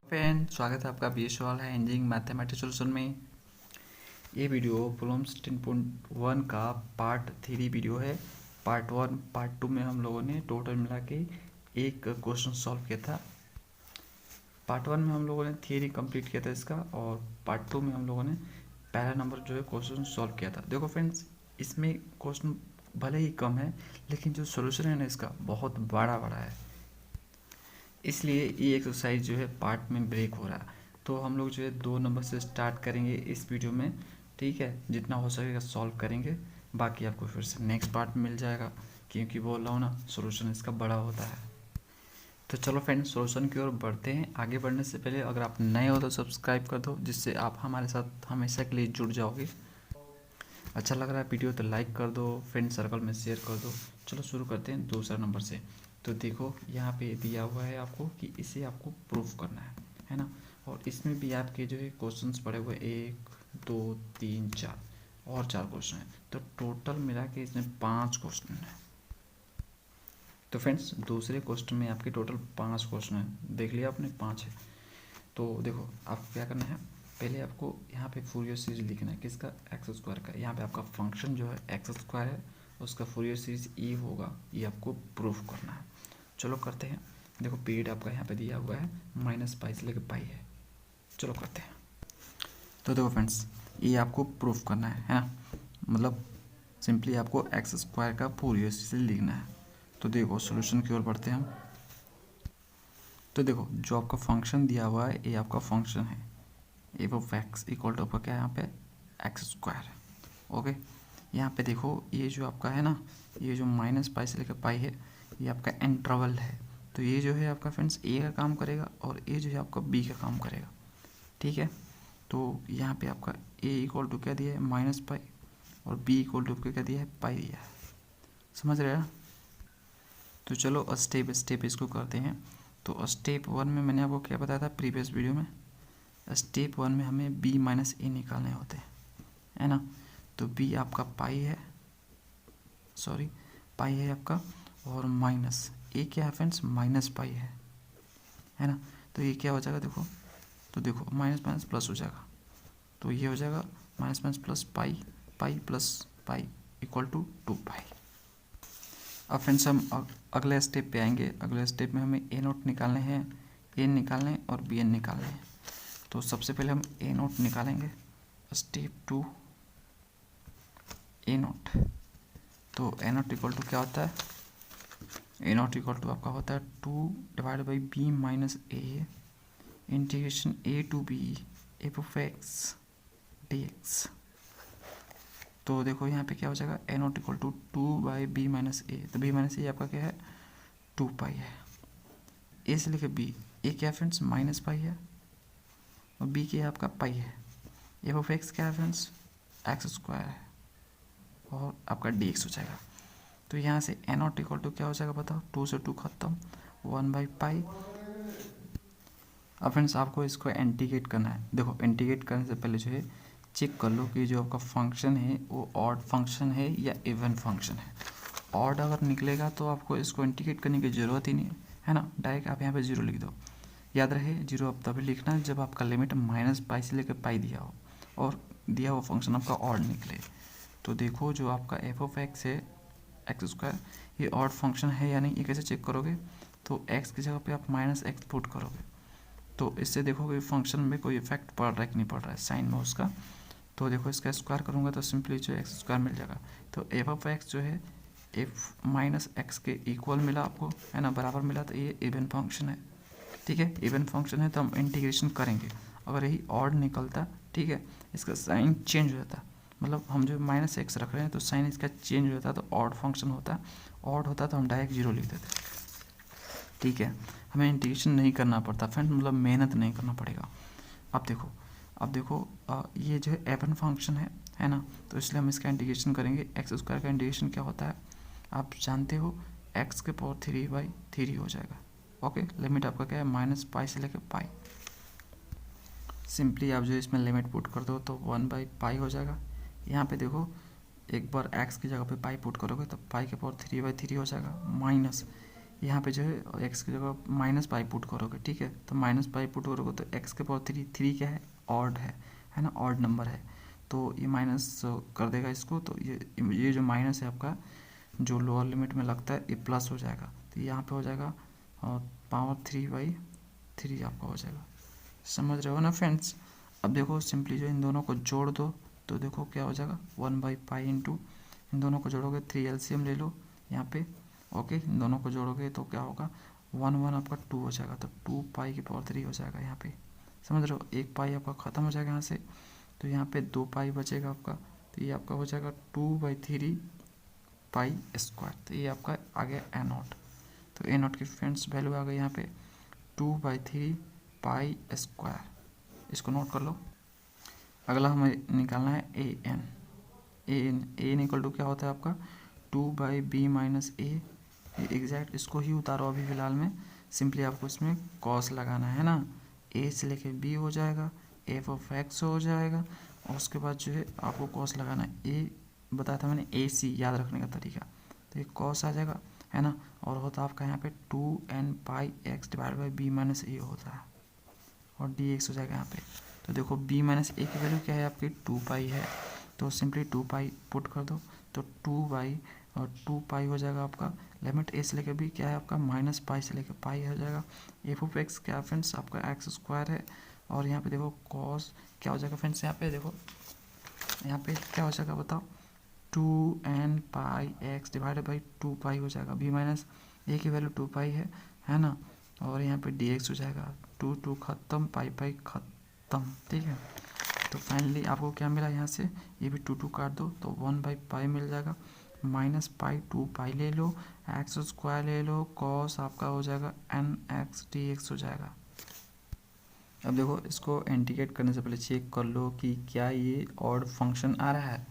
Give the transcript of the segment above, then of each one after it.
Friend, स्वागत है आपका बी सवाल है इंजीनियरिंग मैथमेटिक्स सोल्यूशन में। ये वीडियो प्रॉब्लम्स 10.1 का पार्ट 3 वीडियो है। पार्ट 1 पार्ट 2 में हम लोगों ने टोटल मिला के एक क्वेश्चन सॉल्व किया था। पार्ट 1 में हम लोगों ने थियरी कंप्लीट किया था इसका, और पार्ट 2 में हम लोगों ने पहला नंबर जो है क्वेश्चन सॉल्व किया था। देखो फ्रेंड्स, इसमें क्वेश्चन भले ही कम है, लेकिन जो सोल्यूशन है ना इसका बहुत बड़ा बड़ा है, इसलिए ये एक्सरसाइज जो है पार्ट में ब्रेक हो रहा है। तो हम लोग जो है 2 नंबर से स्टार्ट करेंगे इस वीडियो में, ठीक है। जितना हो सकेगा सॉल्व करेंगे, बाकी आपको फिर से नेक्स्ट पार्ट मिल जाएगा, क्योंकि बोल रहा हूँ ना सोल्यूशन इसका बड़ा होता है। तो चलो फ्रेंड्स, सोल्यूशन की ओर बढ़ते हैं। आगे बढ़ने से पहले अगर आप नए हो तो सब्सक्राइब कर दो, जिससे आप हमारे साथ हमेशा के लिए जुड़ जाओगे। अच्छा लग रहा है वीडियो तो लाइक कर दो, फ्रेंड सर्कल में शेयर कर दो। चलो शुरू करते हैं दूसरा नंबर से। तो देखो यहाँ पे दिया हुआ है आपको कि इसे आपको प्रूफ करना है ना। और इसमें भी आपके जो है क्वेश्चंस पड़े हुए 1 2 3 4 और 4 क्वेश्चन हैं। तो टोटल मिला के इसमें 5 क्वेश्चन है। तो फ्रेंड्स, दूसरे क्वेश्चन में आपके टोटल 5 क्वेश्चन है। देख लिया आपने, 5 है। तो देखो आपको क्या करना है, पहले आपको यहाँ पे फूरियर सीरीज लिखना है। किसका? एक्स स्क्वायर का। यहाँ पे आपका फंक्शन जो है एक्स स्क्वायर है, उसका फूरियर सीरीज ई होगा, ये आपको प्रूफ करना है। चलो करते हैं। देखो पीरियड आपका यहाँ पे दिया हुआ है, -π से लेकर पाई है। चलो करते हैं। तो देखो फ्रेंड्स, ये आपको प्रूफ करना है ना। मतलब सिंपली आपको एक्स स्क्वायर का फूरियर सीरीज लिखना है। तो देखो सोल्यूशन की ओर बढ़ते हैं हम। तो देखो जो आपका फंक्शन दिया हुआ है, ये आपका फंक्शन है f of x equal to आपका क्या है यहाँ पे, एक्स स्क्वायर। ओके, यहाँ पे देखो ये जो आपका है ना, ये जो -π से लेकर पाई है, ये आपका इंटरवल है। तो ये जो है आपका फ्रेंड्स ए का काम करेगा, और ये जो है आपका बी का काम करेगा, ठीक है। तो यहाँ पे आपका ए इक्वल टू क्या दिया है, -π, और बी इक्वल टू क्या दिया है, पाई दिया है। समझ रहे हैं? तो चलो स्टेप स्टेप इसको करते हैं। तो स्टेप 1 में मैंने आपको क्या बताया था प्रीवियस वीडियो में, स्टेप 1 में हमें b माइनस ए निकालने होते हैं, है ना। तो b आपका पाई है, पाई है आपका, और माइनस ए क्या है फ्रेंड्स, -π है ना। तो ये क्या हो जाएगा देखो, तो देखो माइनस माइनस प्लस हो जाएगा, तो ये हो जाएगा minus minus plus pi, pi plus pi equal to 2π। अब फ्रेंड्स हम अगले स्टेप पे आएंगे। अगले स्टेप में हमें ए नोट निकालने हैं, एन निकालने हैं और बी एन निकालने हैं। तो सबसे पहले हम ए नोट निकालेंगे, स्टेप 2 ए नोट। तो ए नोट इक्वल टू क्या होता है, ए नोट इक्वल टू आपका होता है 2 divide by b minus a integration a to b f of x d x. तो देखो यहाँ पे क्या हो जाएगा, a naught equal to 2 by b minus a. तो बी माइनस ए आपका क्या है, 2π है। ए से लेकर बी, ए क्या है फ्रेंड्स, -π है, और बी क्या है आपका पाई है। एफ ऑफ एक्स क्या है फ्रेंड्स, एक्स स्क्वायर है, और आपका डी एक्स हो जाएगा। तो यहाँ से ए नॉट इक्वल टू क्या हो जाएगा बताओ, 2 से 2 खत्म, 1/π। अब फ्रेंड्स आपको इसको इंटीग्रेट करना है। देखो इंटीग्रेट करने से पहले जो है चेक कर लो कि जो आपका फंक्शन है वो ऑड फंक्शन है या इवन फंक्शन है। ऑड अगर निकलेगा तो आपको इसको इंटीग्रेट करने की ज़रूरत ही नहीं है ना, डायरेक्ट आप यहाँ पे 0 लिख दो। याद रहे 0 आप तभी लिखना जब आपका लिमिट -π से लेकर पाई दिया हो, और दिया हुआ फंक्शन आपका ऑड निकले। तो देखो जो आपका एफ ऑफ एक्स है, एक्स स्क्वायर, ये ऑड फंक्शन है या नहीं, ये कैसे चेक करोगे, तो एक्स की जगह पे आप -x पुट करोगे, तो इससे देखोगे फंक्शन में कोई इफेक्ट पड़ रहा है कि नहीं पड़ रहा है साइन में उसका। तो देखो इसका स्क्वायर करूँगा तो सिंपली जो एक्स स्क्वायर मिल जाएगा। तो एफ ऑफ एक्स जो है एफ माइनस एक्स के इक्वल मिला आपको, है ना, बराबर मिला। तो ये इवन फंक्शन है, ठीक है। इवन फंक्शन है तो हम इंटीग्रेशन करेंगे। अगर यही ऑड निकलता, ठीक है, इसका साइन चेंज हो जाता, मतलब हम जो -x रख रहे हैं तो साइन इसका चेंज हो जाता, तो ऑड फंक्शन होता। ऑड होता तो हम डायरेक्ट 0 लिख देते, ठीक है। हमें इंटीग्रेशन नहीं करना पड़ता फ्रेंड, मतलब मेहनत नहीं करना पड़ेगा। अब देखो ये जो है एवन फंक्शन है ना, तो इसलिए हम इसका इंटीग्रेशन करेंगे। एक्स स्क्वायर का इंटीग्रेशन क्या होता है आप जानते हो, x के पावर 3/3 हो जाएगा। ओके, लिमिट आपका क्या है, -π से लेकर पाई। सिंपली आप जो इसमें लिमिट पुट कर दो तो 1/π हो जाएगा। यहाँ पे देखो एक बार x की जगह पे पाई पुट करोगे तो पाई के पावर 3/3 हो जाएगा, माइनस यहाँ पे जो है एक्स की जगह माइनस पाई पुट करोगे, ठीक है। तो माइनस पाई पुट करोगे तो एक्स के पावर थ्री, थ्री क्या है, ऑड है ना, ऑड नंबर है, तो ये माइनस कर देगा इसको। तो ये जो माइनस है आपका जो लोअर लिमिट में लगता है, ये प्लस हो जाएगा। तो यहाँ पे हो जाएगा और पावर 3/3 आपका हो जाएगा। समझ रहे हो ना फ्रेंड्स। अब देखो सिंपली जो इन दोनों को जोड़ दो तो देखो क्या हो जाएगा, 1/पाई इंटू, इन दोनों को जोड़ोगे 3 एलसीएम ले लो यहाँ पे, ओके। इन दोनों को जोड़ोगे तो क्या होगा, 1 आपका 2 हो जाएगा, तो 2 पाई की पावर 3 हो जाएगा यहाँ पे। समझ रहे हो, 1 पाई आपका ख़त्म हो जाएगा यहाँ से, तो यहाँ पे 2 पाई बचेगा आपका, तो ये आपका हो जाएगा 2/3 पाई स्क्वायर। तो ये आपका आ गया A0। तो A0 की फ्रेंड्स वैल्यू आ गई यहाँ पे 2/3 पाई स्क्वायर। इसको नोट कर लो। अगला हमें निकालना है ए एन इक्वल टू क्या होता है आपका 2/b माइनस ए। एग्जैक्ट इसको ही उतारो अभी फ़िलहाल में। सिंपली आपको इसमें कॉस लगाना है ना, ए से लेके बी हो जाएगा, एफ ऑफ एक्स हो जाएगा, और उसके बाद जो है आपको कॉस लगाना है। ए बताया था मैंने, ए सी याद रखने का तरीका, तो ये कॉस आ जाएगा, है ना। और होता है आपका यहाँ पे 2n pi x divide by b minus a होता है, और डी एक्स हो जाएगा यहाँ पे। तो देखो b माइनस ए की वैल्यू क्या है आपकी 2 पाई है, तो सिंपली 2 पाई पुट कर दो, तो 2 पाई हो जाएगा आपका। लिमिट ए से लेकर बी क्या है आपका माइनस पाई से लेकर पाई हो जाएगा। एफ ऑफ एक्स क्या फ्रेंड्स आपका एक्स स्क्वायर है, और यहाँ पे देखो कॉस क्या हो जाएगा फ्रेंड्स, यहाँ पे देखो यहाँ पे क्या हो जाएगा बताओ, 2n pi x divided by 2 पाई हो जाएगा। b माइनस ए की वैल्यू 2 पाई है ना, और यहाँ पे डी एक्स हो जाएगा 2 खत्म, पाई खत्म, ठीक है। तो फाइनली आपको क्या मिला यहाँ से, ये भी 2 काट दो तो 1/पाई मिल जाएगा, माइनस पाई 2 पाई ले लो, एक्स स्क्वायर ले लो, कॉस आपका हो जाएगा nx dx हो जाएगा। अब देखो इसको इंटीग्रेट करने से पहले चेक कर लो कि क्या ये ऑड फंक्शन आ रहा है।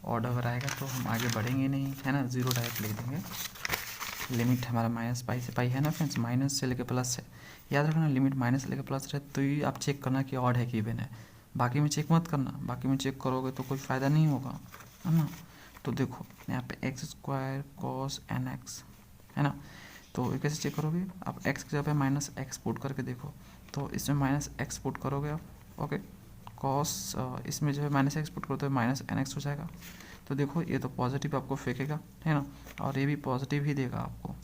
ऑड अगर आएगा तो हम आगे बढ़ेंगे नहीं, है ना, ज़ीरो डायरेक्ट लिख देंगे। लिमिट हमारा माइनस पाई से पाई है ना फ्रेंड्स, माइनस से लेकर प्लस है, याद रखना लिमिट माइनस से लेकर प्लस रहे तो ही आप चेक करना कि ऑड है कि इवन है। बाकी में चेक मत करना, बाकी में चेक करोगे तो कोई फ़ायदा नहीं होगा, है ना। तो देखो यहाँ पे x square cos n x, है ना, तो ये कैसे चेक करोगे आप, एक्स की जगह पे माइनस एक्स पुट करके देखो, तो इसमें माइनस एक्स पुट करोगे आप, ओके। कॉस इसमें जो है माइनस एक्स पुट करो तो माइनस एन एक्स हो जाएगा। तो देखो ये तो पॉजिटिव आपको फेंकेगा, है ना, और ये भी पॉजिटिव ही देगा आपको,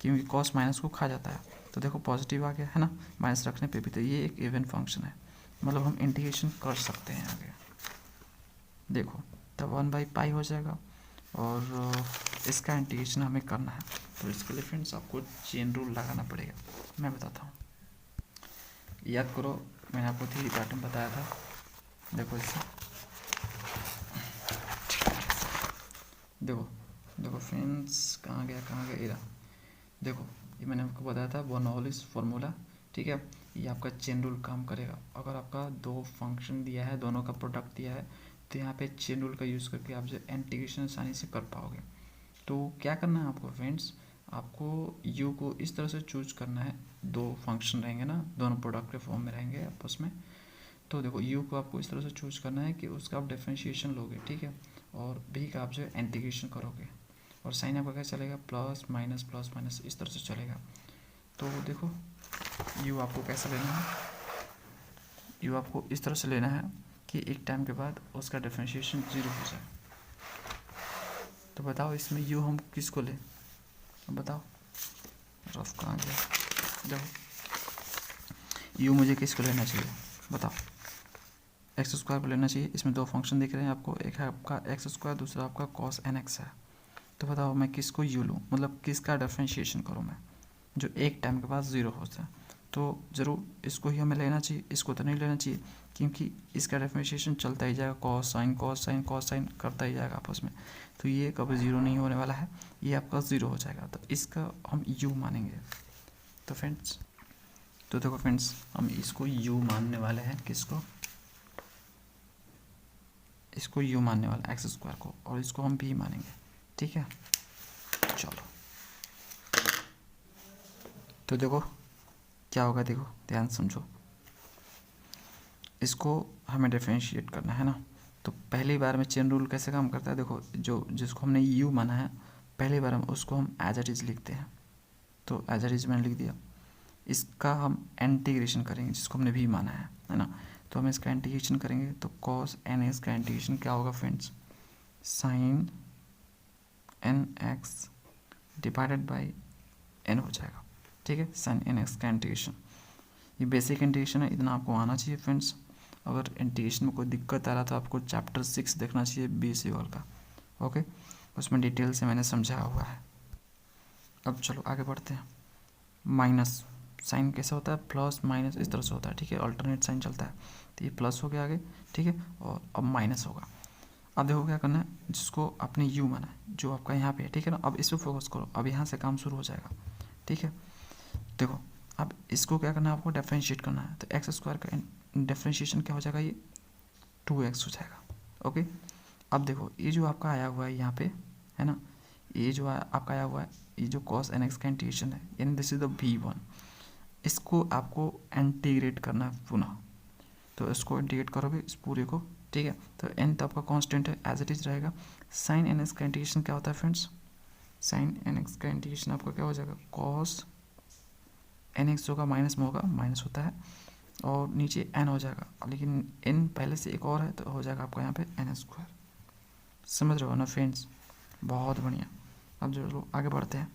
क्योंकि कॉस माइनस को खा जाता है। तो देखो पॉजिटिव आ गया, है ना, माइनस रखने पे भी। तो ये एक इवन फंक्शन है, मतलब हम इंटीग्रेशन कर सकते हैं आगे। देखो तब 1/पाई हो जाएगा, और इसका इंटीग्रेशन हमें करना है। तो इसके लिए फ्रेंड्स आपको चेन रूल लगाना पड़ेगा, मैं बताता हूँ। याद करो मैंने आपको थ्री पैटर्न बताया था, देखो इससे देखो फ्रेंड्स कहाँ गया इरा। देखो ये मैंने आपको बताया था बर्नौलिस फार्मूला, ठीक है। ये आपका चेन रूल काम करेगा। अगर आपका दो फंक्शन दिया है, दोनों का प्रोडक्ट दिया है, तो यहाँ पे चेन रूल का यूज़ करके आप जो इंटीग्रेशन आसानी से कर पाओगे। तो क्या करना है आपको फ्रेंड्स, आपको यू को इस तरह से चूज करना है, दो फंक्शन रहेंगे ना, दोनों प्रोडक्ट के फॉर्म में रहेंगे आपस में। तो देखो यू को आपको इस तरह से चूज करना है कि उसका आप डिफरेंशिएशन लोगे, ठीक है, और बी का आप जो है इंटीग्रेशन करोगे, और साइन आपका क्या चलेगा प्लस माइनस इस तरह से चलेगा। तो देखो यू आपको कैसे लेना है, यू आपको इस तरह से लेना है कि एक टाइम के बाद उसका डिफरेंशिएशन 0 हो जाए। तो बताओ इसमें यू हम किसको लें, बताओ, रफ कहाँ गया, देखो यू मुझे किसको लेना चाहिए बताओ, एक्स स्क्वायर को लेना चाहिए। इसमें दो फंक्शन दिख रहे हैं आपको, एक है आपका एक्स स्क्वायर, दूसरा आपका कॉस एन एक्स है। तो बताओ मैं किसको यू लूँ, मतलब किसका डिफरेंशिएशन करूँ मैं, जो एक टाइम के बाद 0 होता है। तो ज़रूर इसको ही हमें लेना चाहिए, इसको तो नहीं लेना चाहिए, क्योंकि इसका डिफरेंशिएशन चलता ही जाएगा, कॉस साइन करता ही जाएगा आपस में। तो ये कभी 0 नहीं होने वाला है, ये आपका 0 हो जाएगा, तो इसका हम यू मानेंगे। तो देखो फ्रेंड्स हम इसको यू मानने वाले हैं, किसको, इसको यू मानने वाला एक्स स्क्वायर को, और इसको हम भी मानेंगे, ठीक है। चलो तो देखो क्या होगा, देखो ध्यान समझो, इसको हमें डिफरेंशिएट करना है ना। तो पहली बार में चेन रूल कैसे काम करता है, देखो जो जिसको हमने यू माना है पहली बार हम उसको हम एज इट इज़ लिखते हैं, तो एज इट इज मैंने लिख दिया। इसका हम इंटीग्रेशन करेंगे जिसको हमने भी माना है ना। तो हम इसका इंटीग्रेशन करेंगे तो cos nx का इंटीग्रेशन क्या होगा friends, sin nx divided by n हो जाएगा। ठीक है, sin nx का इंटीग्रेशन, ये बेसिक इंटीग्रेशन है, इतना आपको आना चाहिए फ्रेंड्स। अगर इंटीग्रेशन में कोई दिक्कत आ रहा तो आपको चैप्टर 6 देखना चाहिए BCOL का। ओके, उसमें डिटेल से मैंने समझाया हुआ है। अब चलो आगे बढ़ते हैं। माइनस साइन कैसे होता है, प्लस माइनस इस तरह से होता है। ठीक है, अल्टरनेट साइन चलता है। तो ये प्लस हो गया आगे, ठीक है, और अब माइनस होगा। अब देखो क्या करना है, जिसको आपने यू माना है जो आपका यहाँ पे है, ठीक है ना। अब इस पर फोकस करो, अब यहाँ से काम शुरू हो जाएगा। ठीक है, देखो अब इसको क्या करना है, आपको डिफरेंशिएट करना है। तो एक्स स्क्वायर का डिफरेंशिएशन क्या हो जाएगा, ये 2x हो जाएगा। ओके, अब देखो ये जो आपका आया हुआ है यहाँ पे, है ना, ये जो आपका आया हुआ है, ये जो cos nx का इंटीग्रेशन है, यानी दिस इज द v1, इसको आपको इंटीग्रेट करना है पुनः। तो इसको इंटीग्रेट करोगे इस पूरे को, ठीक है। तो n तो आपका कांस्टेंट है, एज इट इज रहेगा। sin nx का इंटीग्रेशन क्या होता है फ्रेंड्स, sin nx का इंटीग्रेशन आपका क्या हो जाएगा, cos nx होगा, माइनस में होगा, माइनस होता है, और नीचे n हो जाएगा, लेकिन n पहले से एक और है तो हो जाएगा आपका यहाँ पे n स्क्वायर। समझ रहे हो ना फ्रेंड्स, बहुत बढ़िया। अब जो लोग आगे बढ़ते हैं,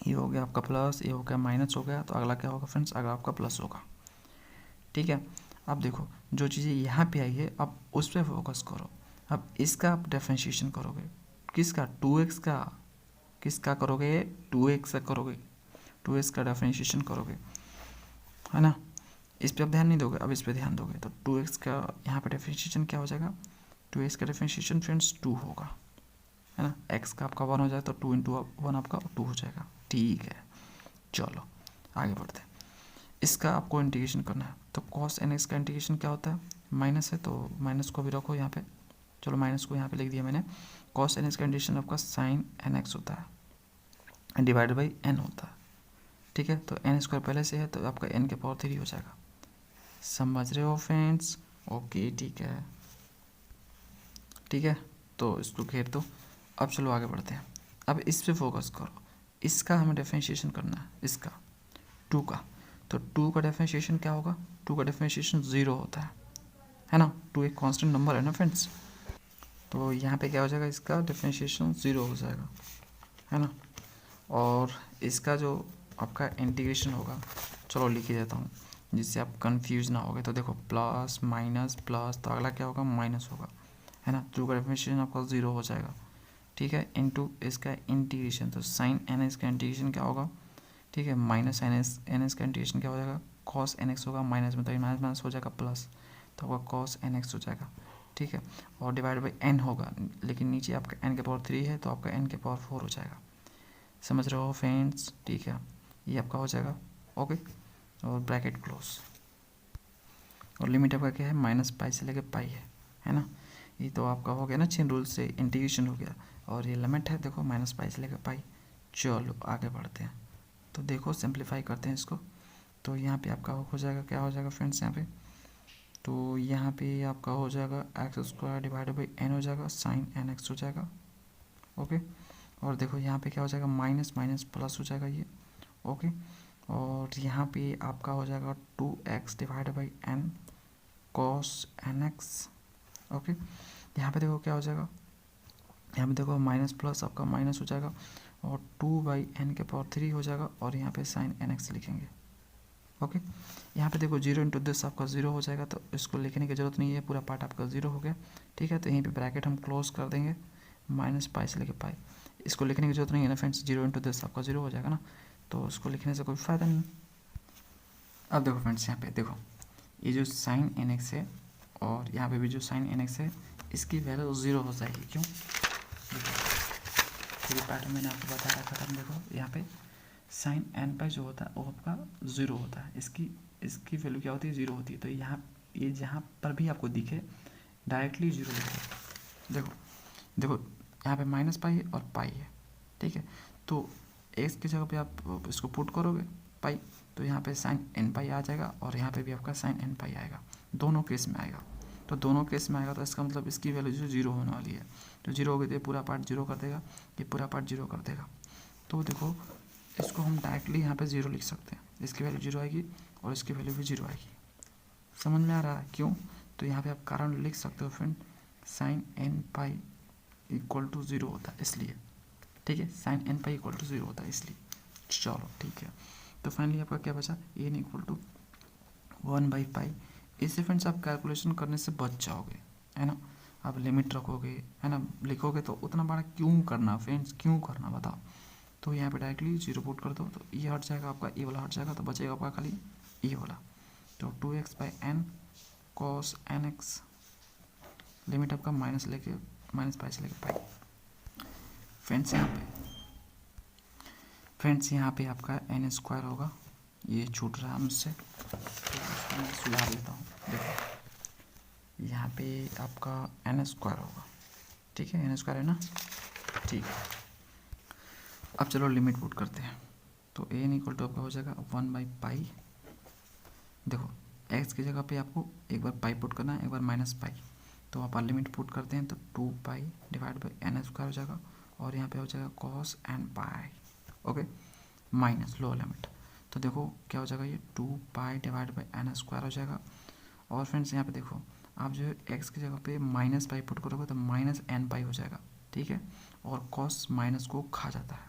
ये हो गया आपका प्लस, ये हो गया माइनस हो गया, तो अगला क्या होगा फ्रेंड्स, अगला आपका प्लस होगा। ठीक है, अब देखो जो चीज़ें यहाँ पे आई है अब उस पर फोकस करो। अब इसका आप डिफरेंशिएशन करोगे, किसका, 2x का, किसका करोगे, 2x का करोगे, 2x का डिफरेंशिएशन करोगे, है ना। इस पर आप ध्यान नहीं दोगे, अब इस पर ध्यान दोगे। तो 2x का यहाँ पे डिफरेंशिएशन क्या हो जाएगा, 2x का डिफरेंशिएशन फ्रेंड्स 2 होगा, है ना। x का आपका 1 हो जाए तो 2 इंटू 1 आपका 2 हो जाएगा। ठीक है, चलो आगे बढ़ते हैं। इसका आपको इंटीग्रेशन करना है। तो cos nx का इंटीग्रेशन क्या होता है, माइनस है तो माइनस को भी रखो यहाँ पे, चलो माइनस को यहाँ पे लिख दिया मैंने। cos nx का इंटीग्रेशन आपका sin nx होता है, डिवाइड बाई n होता है। ठीक है, तो n स्क्वायर पहले से है तो आपका n के पावर 3 हो जाएगा। समझ रहे हो फ्रेंड्स, ओके ठीक है, ठीक है, तो इसको घेर दो। अब चलो आगे बढ़ते हैं। अब इस पे फोकस करो, इसका हमें डिफरेंशिएशन करना है, इसका 2 का। तो 2 का डिफरेंशिएशन क्या होगा, 2 का डिफरेंशिएशन 0 होता है ना। 2 एक कांस्टेंट नंबर है ना फ्रेंड्स, तो यहाँ पे क्या हो जाएगा, इसका डिफरेंशिएशन 0 हो जाएगा, है ना। और इसका जो आपका इंटीग्रेशन होगा, चलो लिख ही देता हूँ जिससे आप कंफ्यूज ना होगे। तो देखो प्लस माइनस प्लस, तो अगला क्या होगा, माइनस होगा, है ना। 2 का डिफरेंशिएशन आपका 0 हो जाएगा, ठीक है, इनटू इसका इंटीग्रेशन। तो साइन एन एस का इंटीग्रेशन क्या होगा, ठीक है, माइनस एन एस का इंटीग्रेशन क्या हो जाएगा, कॉस एन एक्स होगा, माइनस में तो माइनस माइनस हो जाएगा प्लस, तो आपका कॉस एन एक्स हो जाएगा। ठीक है, और डिवाइड बाई एन होगा, लेकिन नीचे आपका एन के पावर 3 है तो आपका एन के पावर 4 हो जाएगा। समझ रहे हो फ्रेंड्स, ठीक है, ये आपका हो जाएगा। ओके, और ब्रैकेट क्लोज, और लिमिट आपका क्या है, माइनस पाई से लेके पाई है ना। ये तो आपका हो गया ना, चेन रूल से इंटीग्रेशन हो गया, और ये लिमिट है देखो माइनस पाई से लेकर पाई। चलो आगे बढ़ते हैं, तो देखो सिंप्लीफाई करते हैं इसको। तो यहाँ पे आपका हो जाएगा, क्या हो जाएगा फ्रेंड्स यहाँ पे, तो यहाँ पे आपका हो जाएगा x square divided by n हो जाएगा, साइन एन एक्स हो जाएगा। ओके, और देखो यहाँ पे क्या हो जाएगा, माइनस माइनस प्लस हो जाएगा ये। ओके, और यहाँ पे आपका हो जाएगा 2x divided by n cos n x. Okay, यहाँ पे देखो क्या हो जाएगा, यहाँ पे देखो माइनस प्लस आपका माइनस हो जाएगा, और 2/n के पावर 3 हो जाएगा, और यहाँ पे साइन एन एक्स लिखेंगे। ओके, यहाँ पे देखो 0 इंटू दिस आपका 0 हो जाएगा, तो इसको लिखने की जरूरत नहीं है, पूरा पार्ट आपका 0 हो गया। ठीक है, तो यहीं पे ब्रैकेट हम क्लोज कर देंगे, माइनस पाई से लेके पाई, इसको लिखने की जरूरत नहीं है ना फ्रेंड्स, 0 इंटू दिस आपका 0 हो जाएगा ना, तो उसको लिखने से कोई फ़ायदा नहीं। अब देखो फ्रेंड्स, यहाँ पे देखो ये जो साइन एन एक्स है, और यहाँ पे भी जो साइन एन एक्स है, इसकी वैल्यू 0 हो जाएगी। क्यों, ये पैटर्न मैंने आपको बता रखा था। देखो यहाँ पे साइन एन पाई जो होता है वो आपका 0 होता है, इसकी वैल्यू क्या होती है, 0 होती है। तो यहाँ ये जहाँ पर भी आपको दिखे डायरेक्टली 0 लिखो। देखो देखो यहाँ पे माइनस पाई है और पाई है, ठीक है, तो एक्स की जगह पे आप इसको पुट करोगे पाई, तो यहाँ पे साइन एन पाई आ जाएगा, और यहाँ पे भी आपका साइन एन पाई आएगा, दोनों केस में आएगा। तो दोनों केस में आएगा तो इसका मतलब इसकी वैल्यू जो 0 होने वाली है, तो 0 हो गई तो ये पूरा पार्ट 0 कर देगा, ये पूरा पार्ट 0 कर देगा। तो देखो इसको हम डायरेक्टली यहाँ पे 0 लिख सकते हैं, इसकी वैल्यू 0 आएगी और इसकी वैल्यू भी 0 आएगी। समझ में आ रहा है क्यों? तो यहाँ पे आप कारण लिख सकते हो friend, sine n pi equal to 0 होता है इसलिए, ठीक है, sine n pi equal to 0 होता है इसलिए। चलो ठीक है, तो फाइनली आपका क्या बचा, एन इक्वल टू 1/पाई। इससे फ्रेंड्स आप कैलकुलेशन करने से बच जाओगे, है ना। आप लिमिट रखोगे, है ना, लिखोगे तो उतना बड़ा क्यों करना फ्रेंड्स, क्यों करना बताओ। तो यहाँ पे डायरेक्टली 0 पुट कर दो, तो ये हट जाएगा आपका, ये वाला हट जाएगा, तो बचेगा आपका खाली ये वाला। तो 2x/n cos nx, लिमिट आपका माइनस पाई से लेके पाई। फ्रेंड्स यहाँ पे आपका n² होगा, ये छूट रहा है मुझसे, तो मैं सुधार लेता हूँ। देखो यहाँ पे आपका n² होगा, ठीक है, n² है ना, ठीक है। अब चलो लिमिट पुट करते हैं, तो n इक्वल टू आपका हो जाएगा 1/पाई। देखो x की जगह पे आपको एक बार पाई पुट करना है, एक बार माइनस पाई, तो आप लिमिट पुट करते हैं तो 2 डिवाइड बाई n² हो जाएगा, और यहाँ पे हो जाएगा cos n पाई, ओके, माइनस लोअर लिमिट। तो देखो क्या हो जाएगा, ये 2 डिवाइड बाई n² हो जाएगा। और फ्रेंड्स यहाँ पे देखो, आप जो है x की जगह पे माइनस पाई पुट करोगे तो माइनस n पाई हो जाएगा, ठीक है, और cos माइनस को खा जाता है।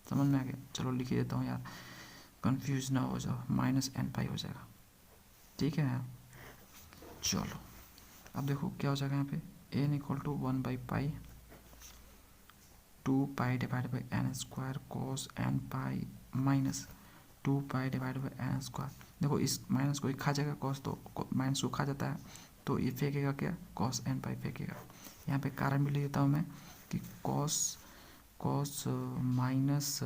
समझ में आ गया? चलो लिख ही देता हूँ यार, कंफ्यूज ना हो जाओ, माइनस n पाई हो जाएगा, ठीक है। चलो अब देखो क्या हो जाएगा यहाँ पे, n इक्वल टू 1/पाई 2 divide by n² cos n pi minus 2 divide by n²। देखो इस माइनस को ही खा जाएगा cos, तो माइनस को खा जाता है, तो ये फेंकेगा क्या, cos n पाई फेंकेगा। यहाँ पे कारण भी लिख देता हूँ मैं कि cos minus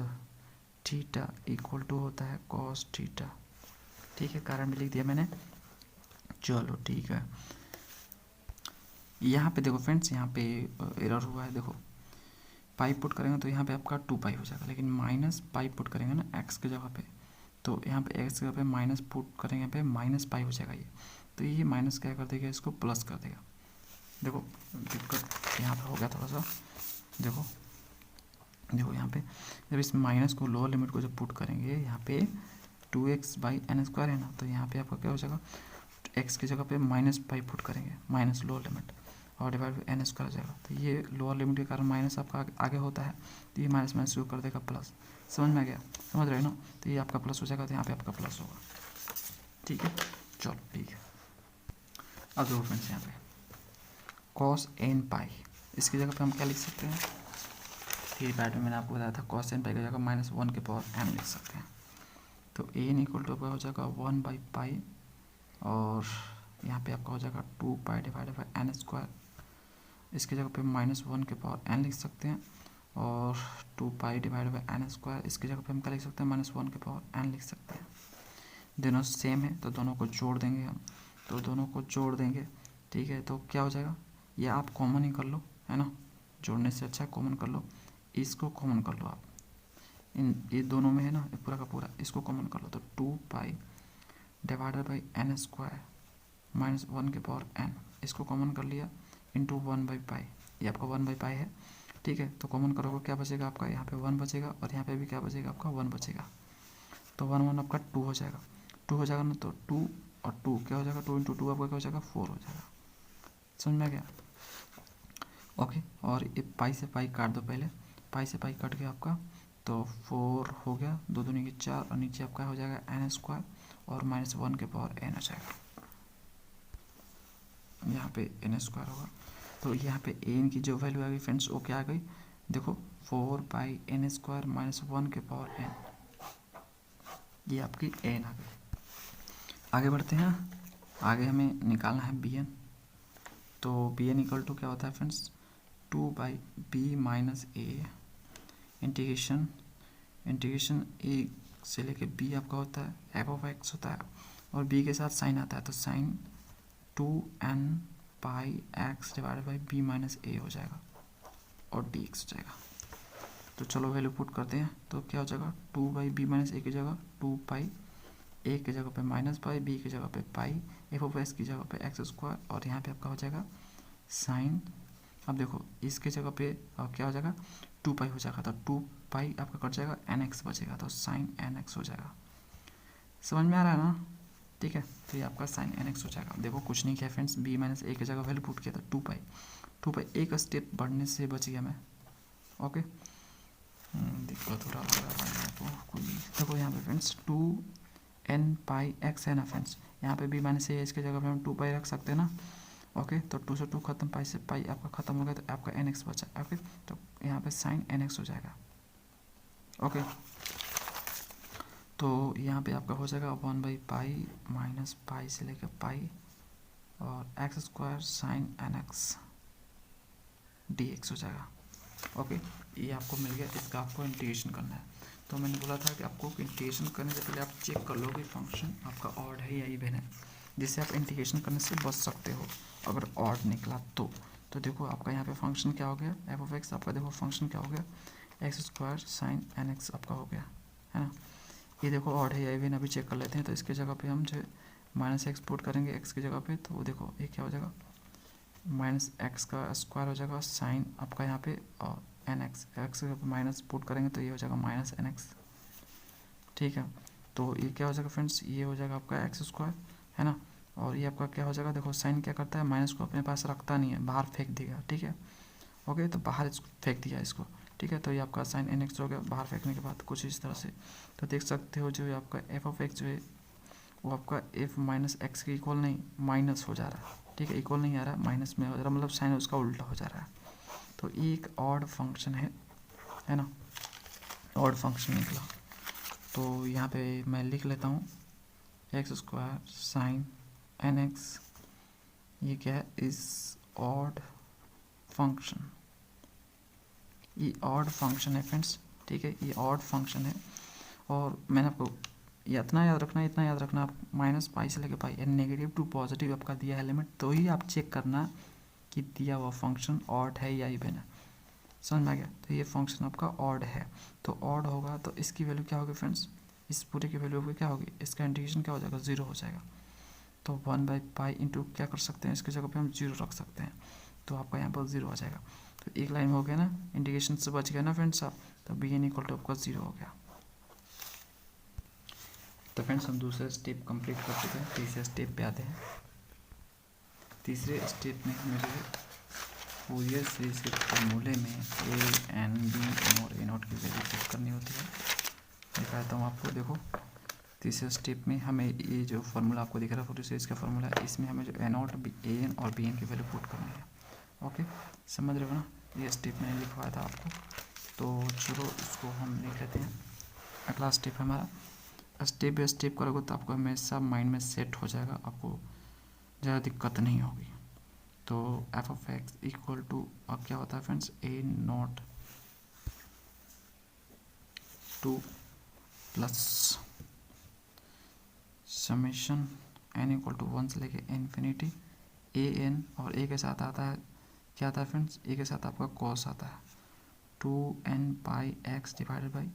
theta equal to होता है cos थीटा, ठीक है, कारण भी लिख दिया मैंने। चलो ठीक है, यहाँ पे देखो फ्रेंड्स, यहाँ पे एरर हुआ है। देखो पाई पुट करेंगे तो यहाँ पे आपका 2 हो जाएगा, लेकिन माइनस पाई पुट करेंगे ना x की जगह पे, तो यहाँ पे x की जगह पे माइनस पुट करेंगे, यहाँ पे माइनस पाई हो जाएगा ये, तो ये माइनस क्या कर देगा, इसको प्लस कर देगा। देखो दिक्कत यहाँ पे हो गया थोड़ा सा, देखो यहाँ पे जब इस माइनस को लोअर लिमिट को जब पुट करेंगे यहाँ पे 2x/n² है ना, तो यहाँ पे आपका क्या हो जाएगा, x की जगह पे माइनस पाई पुट करेंगे, माइनस लोअर लिमिट, और डिवाइड बाई n² हो जाएगा। तो ये लोअर लिमिट के कारण माइनस आपका आगे होता है, तो ये माइनस माइनस को कर देगा प्लस। समझ में आ गया? समझ रहे हो ना? तो ये आपका प्लस हो जाएगा, तो यहाँ पे आपका प्लस होगा, ठीक है। चलो ठीक है, अब देखो फ्रेंड्स यहाँ पे cos n पाई, इसकी जगह पे हम क्या लिख सकते हैं, थ्री पार्ट में मैंने आपको बताया था cos n पाई की जगह -1 के पावर n लिख सकते हैं। तो n इक्वल टू आपका हो जाएगा 1/पाई, और यहाँ पे आपका हो जाएगा 2 डिवाइड बाई n², इसकी जगह पे -1 के पावर n लिख सकते हैं, और 2 डिवाइड बाई n², इसकी जगह पे हम क्या लिख सकते हैं, -1 के पावर n लिख सकते हैं। दोनों सेम है तो दोनों को जोड़ देंगे हम, तो दोनों को जोड़ देंगे, ठीक है, तो क्या हो जाएगा, ये आप कॉमन ही कर लो, है ना, जोड़ने से अच्छा कॉमन कर लो, इसको कॉमन कर लो आप, ये दोनों में है ना, पूरा का पूरा इसको कॉमन कर लो, तो 2 डिवाइडेड बाई n² -1 के पावर n, इसको कॉमन कर लिया, इंटू 1/पाई, ये आपका 1/पाई है, ठीक है। तो कॉमन करोगे क्या बचेगा आपका, यहाँ पे 1 बचेगा, और यहाँ पे भी क्या बचेगा आपका 1 बचेगा, तो 1 आपका 2 हो जाएगा, 2 हो जाएगा ना, तो 2 और 2 क्या हो जाएगा, 2 × 2 आपका क्या हो जाएगा, 4 हो जाएगा। समझ में आ गया? ओके, और ये पाई से पाई काट दो, पहले पाई से पाई कट गया आपका, तो 4 हो गया, 2 दूनी की 4, और नीचे आपका हो जाएगा n² और -1 के पावर n हो जाएगा, यहाँ पे n² होगा। तो यहाँ पे n की जो वैल्यू आ गई फ्रेंड्स, वो क्या आ गई, देखो 4/n² -1 के पावर n, ये आपकी n आ गई। आगे बढ़ते हैं, आगे हमें निकालना है bn, तो bn इक्वल टू क्या होता है friends, 2/b - a integration a से लेके b आपका होता है f(x) होता है, और b के साथ साइन आता है, तो साइन 2n पाई x divide by b - a हो जाएगा, और dx हो जाएगा। तो चलो वैल्यू पुट करते हैं, तो क्या हो जाएगा, 2/b - a की जगह 2 a की जगह पे -पाई, b की जगह पे पाई, f(x) की जगह पे x², और यहाँ पे आपका हो जाएगा साइन, अब देखो इसके जगह पे क्या हो जाएगा, टू पाई हो जाएगा, तो टू पाई आपका कट जाएगा, एन एक्स बचेगा, तो साइन एन एक्स हो जाएगा। समझ में आ रहा है ना? ठीक है, तो ये आपका साइन एन एक्स हो जाएगा। देखो कुछ नहीं किया फ्रेंड्स, बी माइनस ए की जगह वैल्यू पुट किया था टू पाई एक स्टेप बढ़ने से बच गया मैं। ओके, देखो थोड़ा लग रहा है तो कोई, देखो यहाँ पे friends two n pi x है ना फ्रेंड्स, यहाँ पे बी माइनस ए इसके जगह पे हम टू पाई रख सकते हैं ना। ओके, तो टू से टू खत्म, पाई से पाई आपका खत्म हो गया, तो आपका एन एक्स बचा। ओके, तो यहाँ पे साइन एन एक्स हो जाएगा। ओके, तो यहाँ पे आपका हो जाएगा 1/पाई माइनस पाई से लेकर पाई और x square sine n x d x हो जाएगा। ओके, ये आपको मिल गया। इसका आपको इंटीग्रेशन करना है। तो मैंने बोला था कि आपको इंटीग्रेशन करने से पहले आप चेक कर लो कि फंक्शन आपका ऑड है या इवन है, जिससे आप इंटीग्रेशन करने से बच सकते हो अगर ऑड निकला तो। देखो आपका यहाँ पे फंक्शन क्या हो गया, एफ ऑफ एक्स आपका देखो फंक्शन क्या हो गया, x square sine n x आपका हो गया, है ना। ये देखो ऑड है या इवन अभी चेक कर लेते हैं। तो इसके जगह पे हम जो माइनस एक्स पुट करेंगे एक्स की जगह पे, तो देखो ये क्या हो जाएगा, माइनस एक्स का स्क्वायर हो जाएगा साइन आपका यहाँ पे और n x, x minus put करेंगे तो ये हो जाएगा माइनस एन एक्स। ठीक है, तो ये क्या हो जाएगा फ्रेंड्स, ये हो जाएगा आपका एक्स स्क्वायर, है ना। और ये आपका क्या हो जाएगा, देखो साइन क्या करता है, माइनस को अपने पास रखता नहीं है, बाहर फेंक देगा। ठीक है, ओके, तो बाहर इसको फेंक दिया इसको। ठीक है, तो ये आपका साइन एन एक्स हो गया बाहर फेंकने के बाद कुछ इस तरह से। तो देख सकते हो जो है आपका एफ ऑफ एक्स जो है वो आपका एफ माइनस एक्स के इक्वल नहीं, माइनस हो जा रहा है। ठीक है, इक्वल नहीं आ रहा है, माइनस में हो जा रहा है, मतलब साइन उसका उल्टा हो जा रहा है। तो ये एक ऑड फंक्शन है ना, ऑड फंक्शन निकला। तो यहाँ पे मैं लिख लेता हूँ x square sine n x, ये क्या है, इस ऑड फंक्शन, ये ऑड फंक्शन है फ्रेंड्स। ठीक है, ये ऑड फंक्शन है। और मैंने आपको इतना याद रखना आप माइनस पाई से लेकर पाई यानी नेगेटिव टू पॉजिटिव आपका दिया है लिमिट, तो ही आप चेक करना कि दिया हुआ फंक्शन ऑड है या इवन है। समझ में आ गया? तो ये फंक्शन आपका ऑड है, तो ऑड होगा तो इसकी वैल्यू क्या होगी फ्रेंड्स, इस पूरे की वैल्यू क्या होगी, इसका इंटीग्रेशन क्या हो जाएगा, जीरो हो जाएगा। तो 1/पाई इंटू क्या कर सकते हैं, इसकी जगह पे हम जीरो रख सकते हैं, तो आपका यहाँ पर जीरो आ जाएगा। तो एक लाइन में हो गया ना, इंटीग्रेशन से बच गया ना फ्रेंड्स आप, तो बी एन इक्वल टू आपका जीरो हो गया। तो फ्रेंड्स हम दूसरा स्टेप कंप्लीट कर चुके हैं, तीसरे स्टेप पे आते हैं। तीसरे स्टेप में हमें जो है फूरियर सीरीज के फॉर्मूले में ए एन बी एन और ए नॉट की वैल्यू पुट करनी होती है। दिखाता हूँ आपको, देखो तीसरे स्टेप में हमें ये जो फार्मूला आपको दिख रहा है फूरियर सीरीज का फार्मूला, इसमें हमें जो ए नॉट बी ए एन और बी एन की वैल्यू पुट करनी है। ओके, समझ रहे हो ना, ये स्टेप मैंने लिखवाया था आपको। तो चलो इसको हम लिख लेते हैं। अगला स्टेप हमारा, स्टेप बाई स्टेप करोगे तो आपको हमेशा माइंड में सेट हो जाएगा, आपको ज़्यादा दिक्कत नहीं होगी। तो f of x equal to अब क्या होता है friends, a naught two plus summation n equal to 1 से लेके इन्फिनिटी ए एन, और ए के साथ आता है क्या आता है फ्रेंड्स, ए के साथ आपका कॉस आता है 2n pi x divided by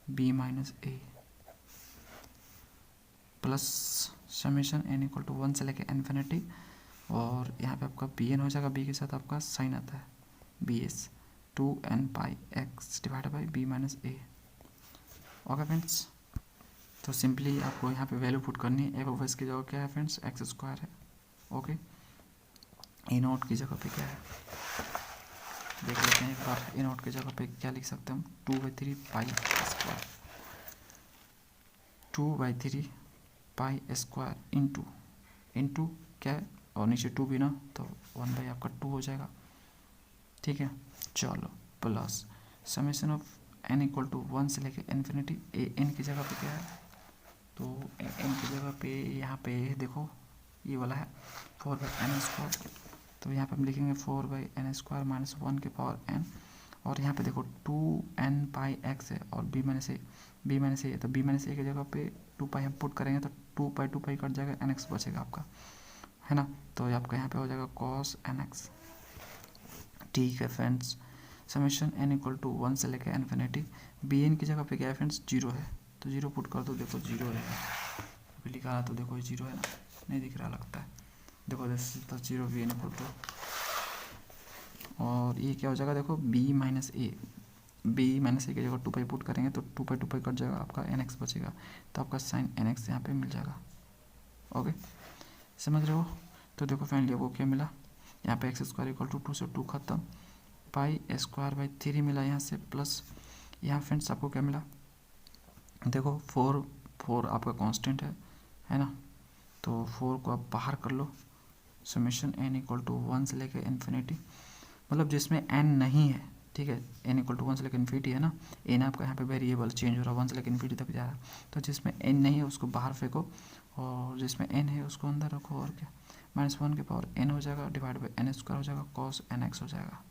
b minus a plus summation n equal to 1 से लेके इन्फिनिटी, और यहाँ पे आपका बी एन हो जाएगा, बी के साथ आपका साइन आता है b s 2n pi x divided by b minus a. Okay friends, तो सिंपली आपको यहाँ पे वैल्यू पुट करनी है। एफ ऑफ एस की जगह क्या है फ्रेंड्स, एक्स स्क्वायर है। ओके, ए नॉट की जगह पे क्या है देख लेते हैं एक बार। ए नॉट की जगह पे क्या लिख सकते हैं हम, 2/3 pi square, 2/3 pi square into क्या है, और नीचे 2 भी ना, तो 1 आपका 2 हो जाएगा। ठीक है, चलो plus summation of n equal to 1 से लेके इन्फिनिटी ए एन की जगह पे क्या है, तो एन की जगह पे यहाँ पे देखो ये वाला है 4/n², तो यहाँ पे हम लिखेंगे 4/n² माइनस 1 के पावर n, और यहाँ पे देखो 2n पाई एक्स है और b माइनस ए, तो b माइनस ए की जगह पे 2 पाई हम पुट करेंगे तो 2 पाई कट जाएगा, nx बचेगा आपका, है ना। तो आपका यहाँ पे हो जाएगा cos nx। ठीक है friends, summation n equal to 1 से लेकर इन्फिनिटी बी एन की जगह पे क्या है फ्रेंड्स, जीरो है, तो जीरो पुट कर दो, देखो जीरो है, अभी लिखा है तो देखो जीरो है ना, नहीं दिख रहा लगता है, देखो तो zero b n equal to, और ये क्या हो जाएगा देखो b minus a, b minus a की जगह 2 पाई पुट करेंगे तो 2 पाई कट जाएगा, आपका NX बचेगा, तो आपका साइन NX यहाँ पे मिल जाएगा। ओके, समझ रहे हो? तो देखो फाइनली आपको क्या मिला, यहाँ पे x² इक्वल टू 2 से 2 खत्म, पाई (2/3) मिला यहाँ से, प्लस यहाँ फ्रेंड्स आपको क्या मिला, देखो 4 आपका कांस्टेंट है ना, तो 4 को आप बाहर कर लो, समेशन n इक्वल टू 1 से लेकर इन्फिनिटी, मतलब जिसमें n नहीं है, ठीक है, n इक्वल टू 1 से लेकर इन्फिनिटी है ना, n आपका यहाँ पे वेरिएबल चेंज हो रहा है, 1 से लेकर इन्फिनिटी तक जा रहा है, तो जिसमें n नहीं है उसको बाहर फेंको और जिसमें n है उसको अंदर रखो, और क्या, -1 के पावर n हो जाएगा डिवाइड बाई n² हो जाएगा, cos nx हो जाएगा।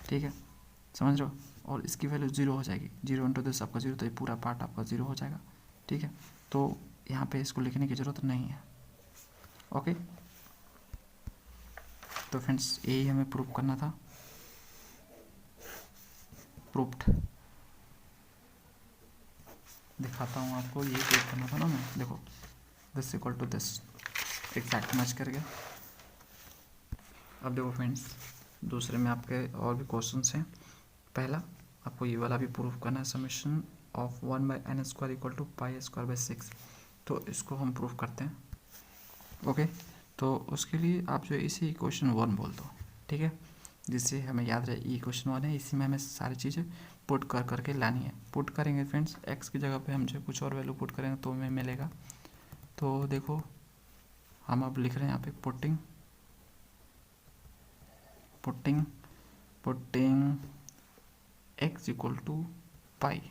ठीक है, समझ रहे हो? और इसकी वैल्यू 0 हो जाएगी, 0 इंटू दिस आपका 0, तो ये पूरा पार्ट आपका 0 हो जाएगा। ठीक है, तो यहाँ पे इसको लिखने की ज़रूरत नहीं है। ओके, तो फ्रेंड्स यही हमें प्रूफ करना था, प्रूफ्ड दिखाता हूँ आपको, ये प्रूफ करना था ना मैं, देखो this equal to this exact match कर गया। अब देखो फ्रेंड्स, दूसरे में आपके और भी क्वेश्चंस हैं। पहला आपको ये वाला भी प्रूफ करना है, summation of 1/n² equal to π²/6, तो इसको हम प्रूफ करते हैं। ओके, तो उसके लिए आप जो इसी इक्वेशन 1 बोल दो, ठीक है, जिससे हमें याद रहे इक्वेशन 1 है, इसी में हमें सारी चीज़ें पुट कर करके लानी है। पुट करेंगे फ्रेंड्स, x की जगह पे हम जो कुछ और वैल्यू पुट करेंगे तो हमें मिलेगा। तो देखो हम अब लिख रहे हैं यहाँ पे पुटिंग x इक्वल टू पाई,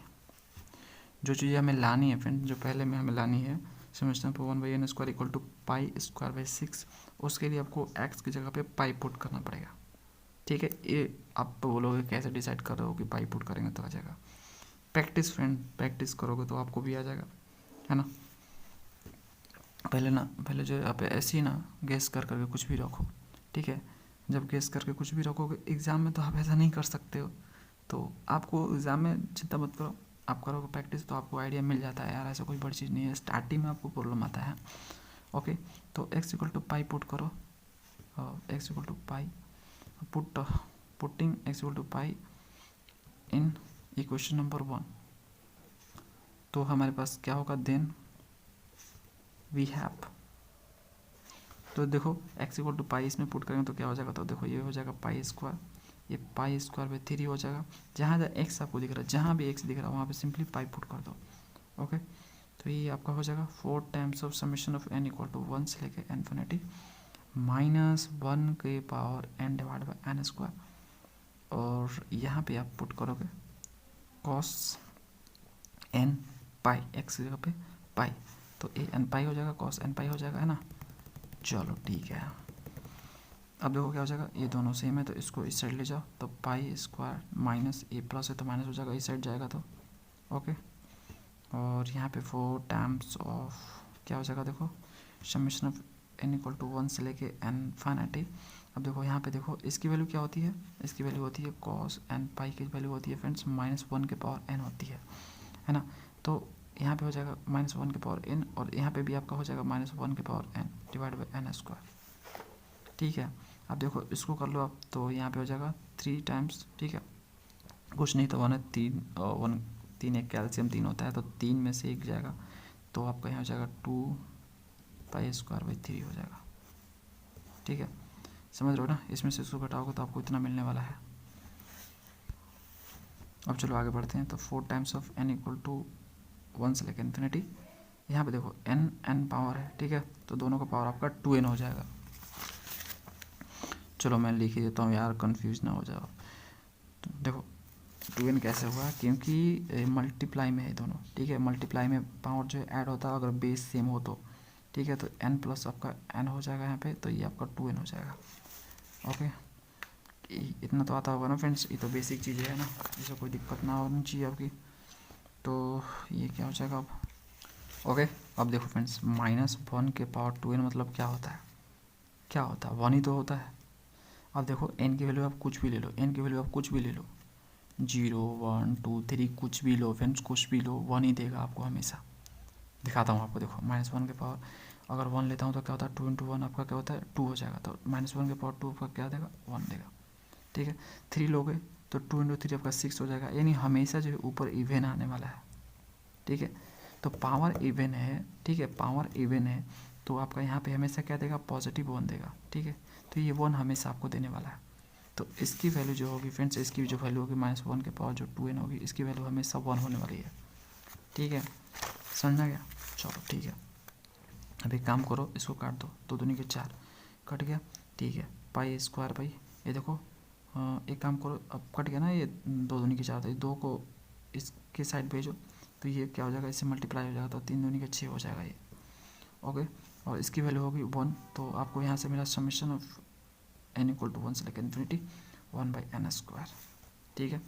जो चीज़ें हमें लानी है फ्रेंड, जो पहले में हमें लानी है summation of 1/n² equal to π²/6, उसके लिए आपको x की जगह पे पाई पुट करना पड़ेगा। ठीक है, ये आप बोलोगे कैसे डिसाइड कर रहे हो कि पाई पुट करेंगे तो आ जाएगा, प्रैक्टिस फ्रेंड, प्रैक्टिस करोगे तो आपको भी आ जाएगा, है ना। पहले जो आप ऐसे ही ना गेस कर करके कुछ भी रखो, ठीक है, जब गेस करके कुछ भी रखोगे एग्ज़ाम में तो आप ऐसा नहीं कर सकते हो, तो आपको एग्ज़ाम में चिंता मत करो, आप करोगे प्रैक्टिस तो आपको आइडिया मिल जाता है यार, ऐसा कोई बड़ी चीज़ नहीं है, स्टार्टिंग में आपको प्रॉब्लम आता है। ओके, तो x equal to pi put करो, x equal to pi putting x equal to pi in equation number 1, तो हमारे पास क्या होगा, देन वी हैव, तो देखो x इक्वल टू पाई इसमें पुट करेंगे तो क्या हो जाएगा, तो देखो ये हो जाएगा π², ये π²/3 हो जाएगा, जहाँ जहाँ x आपको दिख रहा है, जहाँ भी x दिख रहा है वहाँ पे सिंपली पाई पुट कर दो। ओके, तो ये आपका हो जाएगा 4 times of summation of n equal to 1 से लेकर इन्फिनिटी -1 के power n divide by n², और यहाँ पे आप पुट करोगे cos n पाई, x की जगह पे पाई, तो a n पाई हो जाएगा, cos n पाई हो जाएगा, है ना। चलो ठीक है, अब देखो क्या हो जाएगा, ये दोनों सेम है तो इसको इस साइड ले जाओ, तो π² माइनस a प्लस है तो माइनस हो जाएगा, इस साइड जाएगा तो ओके, और यहाँ पे 4 टाइम्स ऑफ क्या हो जाएगा, देखो summation of n equal to 1 से लेके इन्फिनिटी। अब देखो यहाँ पे देखो इसकी वैल्यू क्या होती है, इसकी वैल्यू होती है cos n पाई की वैल्यू होती है फ्रेंड्स -1 के पावर n होती है ना, तो यहाँ पे हो जाएगा -1 के पावर n, और यहाँ पे भी आपका हो जाएगा -1 के power n divide by n²। ठीक है, अब देखो इसको कर लो आप, तो यहाँ पे हो जाएगा 3 टाइम्स, ठीक है, कुछ नहीं तो 1 है 3 एक कैल्शियम 3 होता है, तो 3 में से एक जाएगा, तो आपका यहाँ हो जाएगा 2π²/3 हो जाएगा। ठीक है, समझ रहे हो ना, इसमें से इसको घटाओगे तो आपको इतना मिलने वाला है। अब चलो आगे बढ़ते हैं, तो 4 times of n equal to 1 से लेकर इन्फिनिटी, यहाँ पे देखो n पावर है, ठीक है, तो दोनों का पावर आपका 2n हो जाएगा। चलो मैं लिख ही देता हूँ यार, कंफ्यूज ना हो जाओ। तो देखो 2n कैसे हुआ, क्योंकि मल्टीप्लाई में है दोनों, ठीक है, मल्टीप्लाई में पावर जो ऐड होता है अगर बेस सेम हो तो, ठीक है, तो n प्लस आपका n हो जाएगा यहाँ पे, तो ये आपका 2n हो जाएगा। ओके, इतना तो आता होगा ना फ्रेंड्स, ये तो बेसिक चीज़ें है ना, इससे कोई दिक्कत ना होनी चाहिए आपकी। तो ये क्या हो जाएगा अब, ओके, अब देखो फ्रेंड्स -1 के पावर 2n मतलब क्या होता है, 1 ही तो होता है। अब देखो n की वैल्यू आप कुछ भी ले लो, 0 1 2 3 कुछ भी लो फ्रेंड्स, कुछ भी लो, 1 ही देगा आपको हमेशा। दिखाता हूँ आपको, देखो -1 के पावर अगर 1 लेता हूँ तो क्या होता है, 2 × 1 आपका क्या होता है 2 हो जाएगा, तो -1 के पावर 2 आपका क्या देगा 1 देगा। ठीक है, 3 लोगे तो 2 इंटू 3 आपका 6 हो जाएगा, यानी हमेशा जो है ऊपर इवन आने वाला है, ठीक है। तो पावर इवन है, ठीक है, पावर इवन है तो आपका यहाँ पे हमेशा क्या देगा, पॉजिटिव 1 देगा, ठीक है। तो ये 1 हमेशा आपको देने वाला है। तो इसकी वैल्यू जो होगी फ्रेंड्स, इसकी जो वैल्यू होगी -1 के पावर जो 2n होगी, इसकी वैल्यू हमेशा 1 होने वाली है, ठीक है। समझा गया? चलो ठीक है। अब एक काम करो, इसको काट दो, 2 दूनी के 4 कट गया, ठीक है। पाई स्क्वायर भाई, ये देखो एक काम करो, अब कट गया ना, ये 2 दूनी के 4 था, 2 को इसके साइड भेजो तो ये क्या हो जाएगा, इससे मल्टीप्लाई हो जाएगा, तो 3 दूनी के 6 हो जाएगा ये, ओके। और इसकी वैल्यू होगी 1, तो आपको यहाँ से मिला summation of n equal to 1 से लेकर इन्फिनिटी 1/n², ठीक है।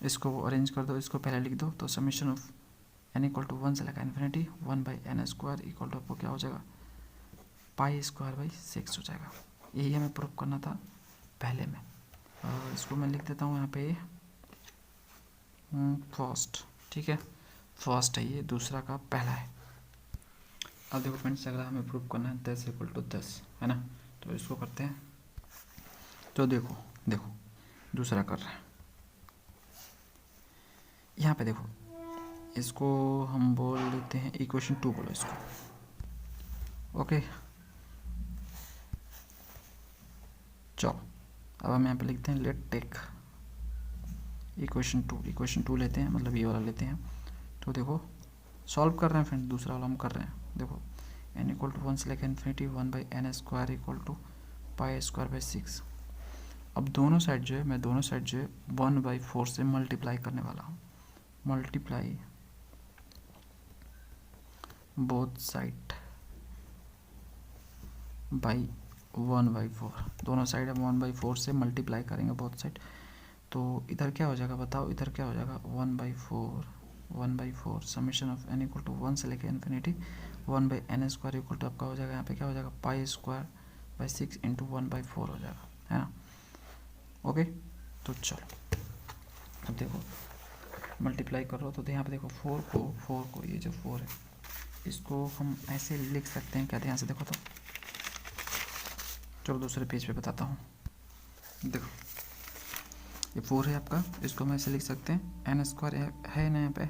इसको अरेंज कर दो, इसको पहले लिख दो, तो summation of n equal to 1 से लेकर इन्फिनिटी 1/n² इक्वल टू आपको क्या हो जाएगा, π²/6 हो जाएगा। यही हमें प्रूफ करना था पहले में। इसको मैं लिख देता हूँ यहाँ पे फर्स्ट, ठीक है, फर्स्ट है ये, दूसरा का पहला है। अब देखो फ्रेंड्स, अगला हमें प्रूफ करना है 10 इक्वल टू 10, है ना। तो इसको करते हैं, तो देखो देखो दूसरा कर रहे हैं, यहाँ पे देखो, इसको हम बोल देते हैं इक्वेशन 2 बोलो इसको, ओके। चलो अब हम यहाँ पे लिखते हैं लेट टेक इक्वेशन 2 लेते हैं, मतलब ये वाला लेते हैं। तो देखो सॉल्व कर रहे हैं फ्रेंड, दूसरा वाला हम कर रहे हैं। देखो n इक्वल टू 1 से लेकर इन्फिनिटी 1/n² इक्वल टू π²/6। अब दोनों साइड जो है, मैं दोनों साइड जो है 1/4 से मल्टीप्लाई करने वाला हूँ, मल्टीप्लाई बोथ साइड बाई 1/4, दोनों साइड हम 1/4 से मल्टीप्लाई करेंगे बोथ साइड। तो इधर क्या हो जाएगा बताओ, इधर क्या हो जाएगा, 1/4 summation of n equal to 1 से लेकर इन्फिनिटी 1/n² इक्वल टू आपका हो जाएगा, यहाँ पे क्या हो जाएगा, π²/6 इंटू 1/4 हो जाएगा, है ना, ओके। तो चलो अब देखो मल्टीप्लाई कर लो, तो यहाँ पे देखो 4 को ये जो 4 है इसको हम ऐसे लिख सकते हैं क्या, ध्यान से देखो तो, चलो दूसरे पेज पे बताता हूँ। देखो ये 4 है आपका, इसको हम ऐसे लिख सकते हैं, n² है ना यहाँ पे,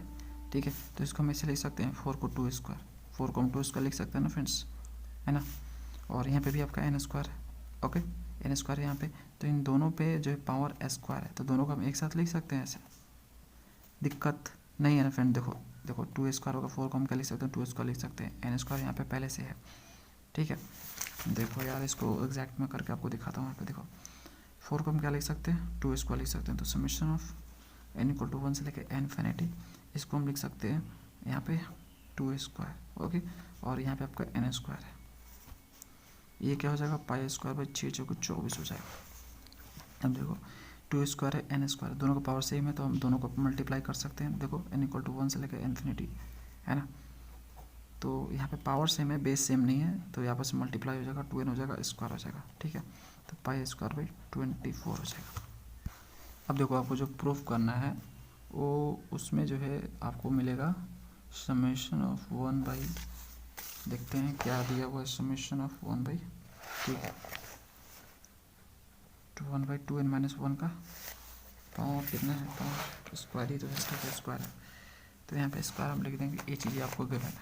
ठीक है। तो इसको हम ऐसे लिख सकते हैं 4 को 2² 4 को हम 2² लिख सकते हैं ना फ्रेंड्स, है ना। और यहाँ पे भी आपका n² है, ओके, n² यहाँ पे, तो इन दोनों पे जो है पावर स्क्वायर है, तो दोनों को हम एक साथ लिख सकते हैं ऐसे, दिक्कत नहीं है ना फ्रेंड। देखो देखो 2² होगा, 4 को हम क्या लिख सकते हैं, 2² लिख सकते हैं, n² यहाँ पे पहले से है, ठीक है। देखो यार इसको एग्जैक्ट में करके आपको दिखाता हूँ, यहाँ पे देखो 4 को हम क्या लिख सकते हैं, 2² लिख सकते हैं, तो summation of n equal to 1 से लेकर इन्फिनिटी, इसको हम लिख सकते हैं यहाँ पे 2², ओके। और यहाँ पे आपका n² है, ये क्या हो जाएगा, π²/6 जो कि 24 हो जाएगा। अब देखो 2² है, n², दोनों का पावर सेम है, तो हम दोनों को मल्टीप्लाई कर सकते हैं। देखो n इक्वल टू 1 से लेकर इन्फिनिटी, है ना। तो यहाँ पे पावर सेम है, बेस सेम नहीं है, तो यहाँ पर मल्टीप्लाई हो जाएगा, 2n हो जाएगा, स्क्वायर हो जाएगा, ठीक है। तो π²/24 हो जाएगा। अब देखो आपको जो प्रूफ करना है वो उसमें जो है आपको मिलेगा समेशन ऑफ 1/, देखते हैं क्या दिया हुआ है, समेशन ऑफ 1/, ठीक है, 1/2n-1 का पावर कितना है, पावर स्क्वायर ही तो है, ठीक है, स्क्वायर है। तो यहाँ पे स्क्वायर हम लिख देंगे, ये चीज़ें आपको गिवन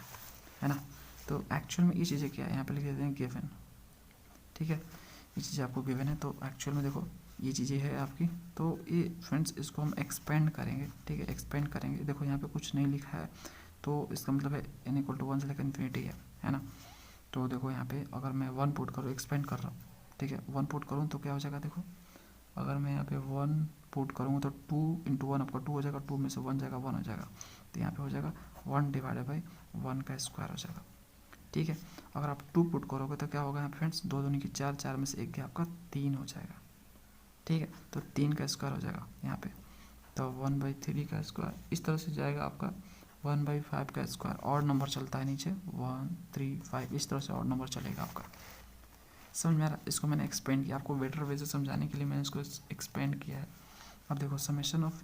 है ना। तो एक्चुअल में ये चीज़ें क्या है, यहाँ पे लिख देते हैं गिवन, ठीक है, ये चीज़ें आपको गिवन है। तो एक्चुअल में देखो ये चीज़ें है आपकी, तो ये फ्रेंड्स इसको हम एक्सपेंड करेंगे, ठीक है, एक्सपेंड करेंगे। देखो यहाँ पे कुछ नहीं लिखा है, तो इसका मतलब है n इक्वल टू 1 से लेकर इन्फिनिटी है ना। तो देखो यहाँ पे अगर मैं 1 पुट करूँ, एक्सपेंड कर रहा हूँ, ठीक है, 1 पुट करूँ तो क्या हो जाएगा, देखो अगर मैं यहाँ पे 1 पुट करूँगा तो 2 इंटू 1 आपका 2 हो जाएगा, 2 में से 1 जाएगा 1 हो जाएगा, तो यहाँ पे हो जाएगा 1/1 का स्क्वायर हो जाएगा, ठीक है। अगर आप 2 पुट करोगे तो क्या होगा यहाँ फ्रेंड्स, 2 दूनी की 4, 4 में से 1 गया आपका 3 हो जाएगा, ठीक है। तो 3 का स्क्वायर हो जाएगा यहाँ पे, तो 1/3 का स्क्वायर, इस तरह से जाएगा आपका 1/5 का स्क्वायर, और नंबर चलता है नीचे 1 3 5, इस तरह से और नंबर चलेगा आपका। समझ में आ रहा, इसको मैंने एक्सपेंड किया, आपको बेटर वे से समझाने के लिए मैंने इसको एक्सपेंड किया है। अब देखो समेशन ऑफ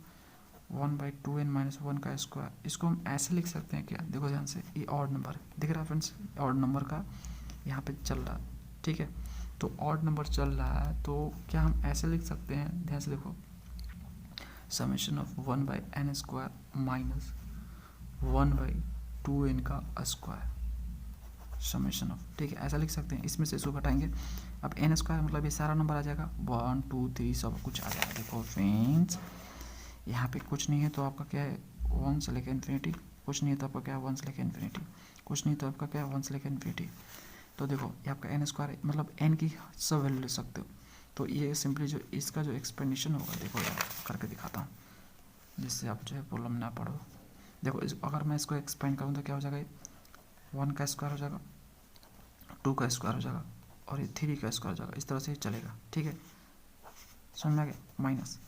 1/2n-1 का स्क्वायर, इसको हम ऐसे लिख सकते हैं क्या, देखो ध्यान से, ये ऑड नंबर दिख रहा है फ्रेंड्स, ऑड नंबर का यहाँ पे चल रहा, ठीक है। तो ऑड नंबर चल रहा है, तो क्या हम ऐसे लिख सकते हैं, ध्यान से देखो, summation of 1/n² minus 1/2n का स्क्वायर समेशन ऑफ, ठीक है, ऐसा लिख सकते हैं। इसमें से इसको घटाएंगे, अब n² मतलब ये सारा नंबर आ जाएगा, 1 2 3 सब कुछ आ जाएगा। देखो फ्रेंड्स, यहाँ पे कुछ नहीं है तो आपका क्या है 1 से लेकर इन्फिनिटी, कुछ नहीं है तो आपका क्या है 1 से लेकर इन्फिनिटी, कुछ नहीं तो आपका क्या है 1 से लेकर इन्फिनिटी। तो देखो ये आपका n² मतलब n की सब वैल्यू ले सकते हो। तो ये सिंपली जो इसका जो एक्सप्लेनेशन होगा, देखो यार करके दिखाता हूँ जिससे आप जो है प्रॉब्लम ना पढ़ो। देखो अगर मैं इसको एक्सपेंड करूँ तो क्या हो जाएगा, 1 का स्क्वायर हो जाएगा, 2 का स्क्वायर हो जाएगा और ये 3 का स्क्वायर हो जाएगा, इस तरह से चलेगा, ठीक है, समझ में आ गया। माइनस,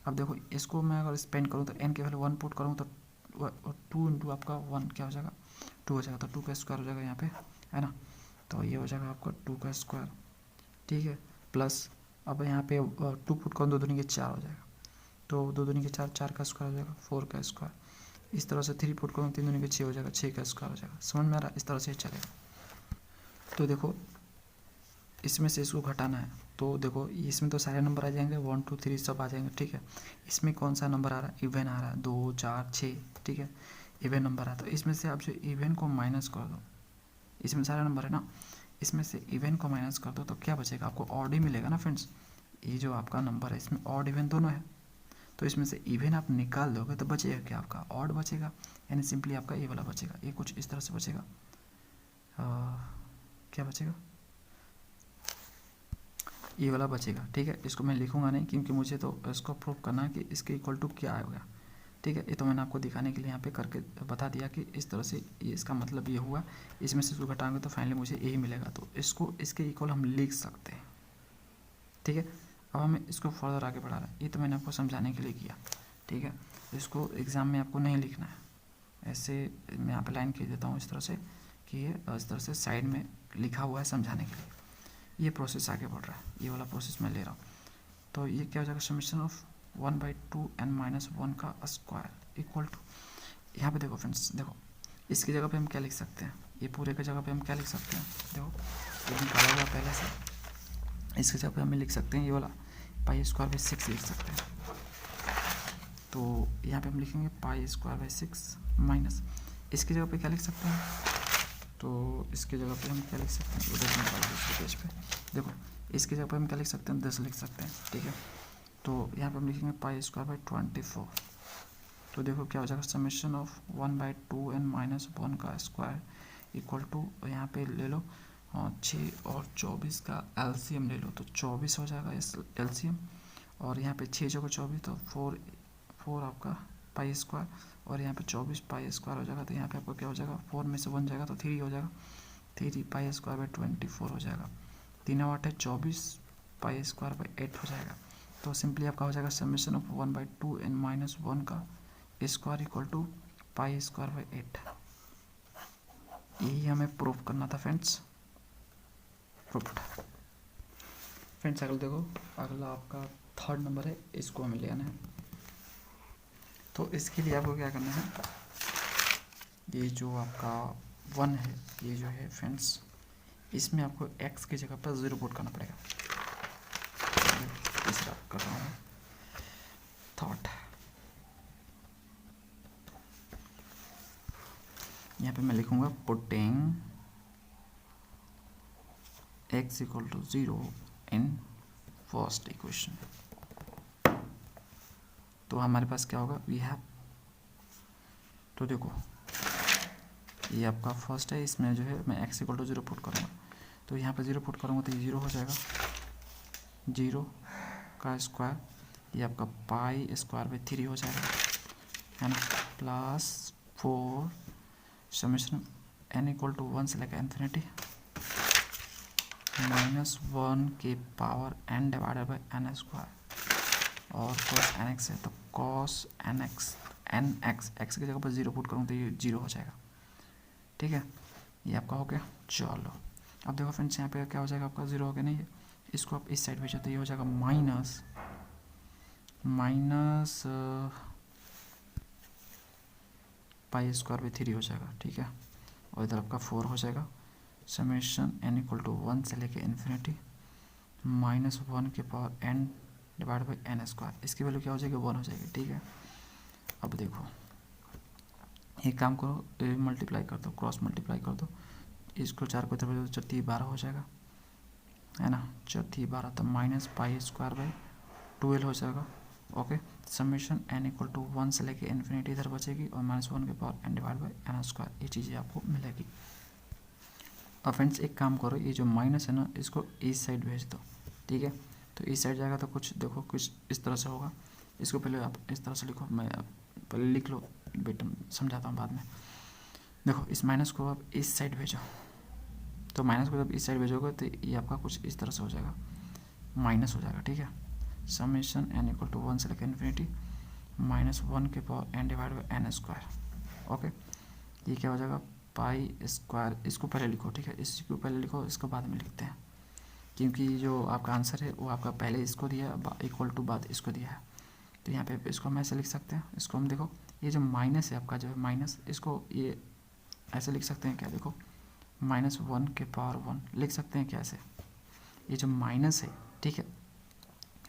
अब देखो इसको मैं अगर स्पेंड करूँ तो n की वैल्यू 1 पुट करूँ तो 2 इंटू आपका 1 क्या हो जाएगा 2 हो जाएगा, तो 2 का स्क्वायर हो जाएगा यहाँ पे, है ना। तो ये हो जाएगा आपका 2 का स्क्वायर, ठीक है, प्लस अब यहाँ पे 2 पुट करूँ 2 दूनी के 4 हो जाएगा, तो 2 दूनी के 4 4 का स्क्वायर हो जाएगा 4 का स्क्वायर। इस तरह से 3 पुट करूँ 3 दूनी के 6 हो जाएगा 6 का स्क्वायर हो जाएगा, समझ में आ रहा है, इस तरह से चलेगा। तो देखो इसमें से इसको घटाना है, तो देखो इसमें तो सारे नंबर आ जाएंगे 1 2 3 सब आ जाएंगे, ठीक है। इसमें कौन सा नंबर आ रहा है, इवन आ रहा है 2 4 6, ठीक है, इवन नंबर है। तो इसमें से आप जो इवन को माइनस कर दो, इसमें सारे नंबर है ना, इसमें से इवन को माइनस कर दो तो क्या बचेगा, आपको ऑड ही मिलेगा ना फ्रेंड्स। ये जो आपका नंबर है इसमें ऑड इवन दोनों है, तो इसमें से इवन आप निकाल दोगे तो बचेगा क्या, आपका ऑड बचेगा, यानी सिंपली आपका ये वाला बचेगा, ये कुछ इस तरह से बचेगा। क्या बचेगा, ये वाला बचेगा, ठीक है। इसको मैं लिखूंगा नहीं क्योंकि मुझे तो इसको प्रूव करना है कि इसके इक्वल टू क्या आएगा, ठीक है। ये तो मैंने आपको दिखाने के लिए यहाँ पे करके बता दिया कि इस तरह से ये इसका मतलब ये हुआ, इसमें से इसको घटाएंगे तो फाइनली मुझे यही मिलेगा, तो इसको इसके इक्वल हम लिख सकते हैं, ठीक है। अब हमें इसको फर्दर आगे बढ़ा रहा है, ये तो मैंने आपको समझाने के लिए किया, ठीक है। इसको एग्ज़ाम में आपको नहीं लिखना है, ऐसे मैं यहाँ पे लाइन खींच देता हूँ इस तरह से कि ये इस तरह से साइड में लिखा हुआ है समझाने के लिए। ये प्रोसेस आगे बढ़ रहा है, ये वाला प्रोसेस मैं ले रहा हूँ। तो ये क्या हो जाएगा, समेशन ऑफ 1/2n-1 का स्क्वायर इक्वल टू, यहाँ पे देखो फ्रेंड्स, देखो इसकी जगह पे हम क्या लिख सकते हैं, ये पूरे की जगह पे हम क्या लिख सकते हैं, देखो ये निकाला हुआ पहले से, इसकी जगह पे हमें लिख सकते हैं ये वाला π²/6 लिख सकते हैं। तो यहाँ पे हम लिखेंगे π²/6 माइनस, इसकी जगह पे क्या लिख सकते हैं, तो इसकी जगह पे हम क्या लिख सकते हैं, उधर निकाल दूसरे पेज पे, देखो इसकी जगह पे हम क्या लिख सकते हैं 10 लिख सकते हैं, ठीक है। तो यहाँ पे हम लिखेंगे π²/24, तो देखो क्या हो जाएगा, समेशन ऑफ 1/2n-1 का स्क्वायर इक्वल टू, यहाँ पे ले लो 6 और 24 का एलसीएम ले लो, तो 24 हो जाएगा इस एलसीएम, और यहाँ पे 6 जगह 24 तो 4 आपका π² और यहाँ पे 24 π² हो जाएगा, तो यहाँ पे आपको क्या हो जाएगा 4 में से 1 जाएगा तो 3 हो जाएगा, 3 π²/24 हो जाएगा, 3 8 है 24 π²/8 हो जाएगा। तो सिंपली आपका हो जाएगा समेशन ऑफ 1/2n-1 का स्क्वायर इक्वल टू π²/8। यही हमें प्रूफ करना था फ्रेंड्स, प्रूफ्ड। फ्रेंड्स अगला देखो, अगला आपका 3rd नंबर है, इसको हमें ले आना है। तो इसके लिए आपको क्या करना है, ये जो आपका 1 है, ये जो है फ्रेंड्स, इसमें आपको x की जगह पर 0 पुट करना पड़ेगा। तीसरा कर रहा हूँ थॉट, यहाँ पे मैं लिखूंगा putting x equal to 0 in first equation. तो हमारे पास क्या होगा, वी हैव, तो देखो ये आपका फर्स्ट है, इसमें जो है मैं x इक्वल टू 0 पुट करूँगा, तो यहाँ पे 0 पुट करूँगा तो ये 0 हो जाएगा, 0 का स्क्वायर, ये आपका π²/3 हो जाएगा, है ना, plus 4 summation n equal to 1 से लेकर इन्फिनिटी -1 के power n divided by n² और cos nx है, तो cos nx x की जगह पर 0 पुट करूँ तो ये 0 हो जाएगा, ठीक है। ये आपका हो गया। चलो अब देखो फ्रेंड्स, यहाँ पे क्या हो जाएगा, आपका 0 हो गया, नहीं है, इसको आप इस साइड भेजो तो ये हो जाएगा माइनस π²/3 हो जाएगा, ठीक है, और इधर आपका 4 हो जाएगा, समेशन n इक्वल टू 1 से लेके इन्फिनिटी -1 के power n divide by n square, इसकी वैल्यू क्या हो जाएगी 1 हो जाएगी। ठीक है, अब देखो एक काम करो, मल्टीप्लाई कर दो, क्रॉस मल्टीप्लाई कर दो, इसको 4 को इधर 4 12 हो जाएगा, है ना, 4 12 तो -π² बाई 12 हो जाएगा। Okay, summation n equal to 1 से लेके इन्फिनिटी इधर बचेगी और -1 के power n divide by n square, ये चीज़ें आपको मिलेगी। और फ्रेंड्स एक काम करो, ये जो माइनस है ना इसको इस साइड भेज दो। ठीक है, तो इस साइड जाएगा तो कुछ देखो कुछ इस तरह से होगा। इसको पहले आप इस तरह से लिखो, मैं पहले लिख लो बेटा, समझाता हूँ बाद में। देखो इस माइनस को आप इस साइड भेजो, तो माइनस को जब इस साइड भेजोगे तो ये आपका कुछ इस तरह से हो जाएगा, माइनस हो जाएगा। ठीक है, समेशन n इक्वल टू 1 से लेकर इन्फिनिटी -1 के power n divide by n square. Okay, ये क्या हो जाएगा π², इसको पहले लिखो। ठीक है, इसको पहले लिखो, इसको बाद में लिखते हैं, क्योंकि जो आपका आंसर है वो आपका पहले इसको दिया है इक्वल टू बाद इसको दिया है। तो यहाँ पे इसको हम ऐसे लिख सकते हैं, इसको हम देखो ये जो माइनस है आपका जो है माइनस, इसको ये ऐसे लिख सकते हैं क्या, देखो -1 के पावर 1 लिख सकते हैं क्या ऐसे, ये जो माइनस है। ठीक है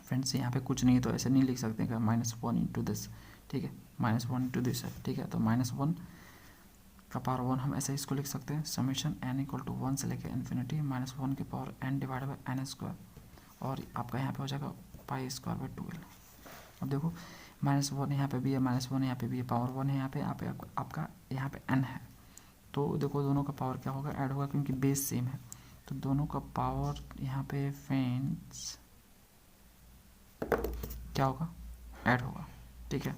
फ्रेंड्स, यहाँ पे कुछ नहीं है तो ऐसे नहीं लिख सकते क्या -1 इंटू दिस। ठीक है, -1 इंटू दिस है। ठीक है, तो -1 का पावर 1 हम ऐसे इसको लिख सकते हैं, समेशन n इक्वल टू 1 से लेकर इन्फिनिटी -1 के power n divide by n square, और आपका यहाँ पे हो जाएगा π²/12। अब देखो -1 यहाँ पे भी है, -1 यहाँ पे भी है, पावर 1 है यहाँ पे आपका यहाँ पे n है, तो देखो दोनों का पावर क्या होगा, ऐड होगा, क्योंकि बेस सेम है। तो दोनों का पावर यहाँ पे फ्रेंड्स क्या होगा, ऐड होगा। ठीक है,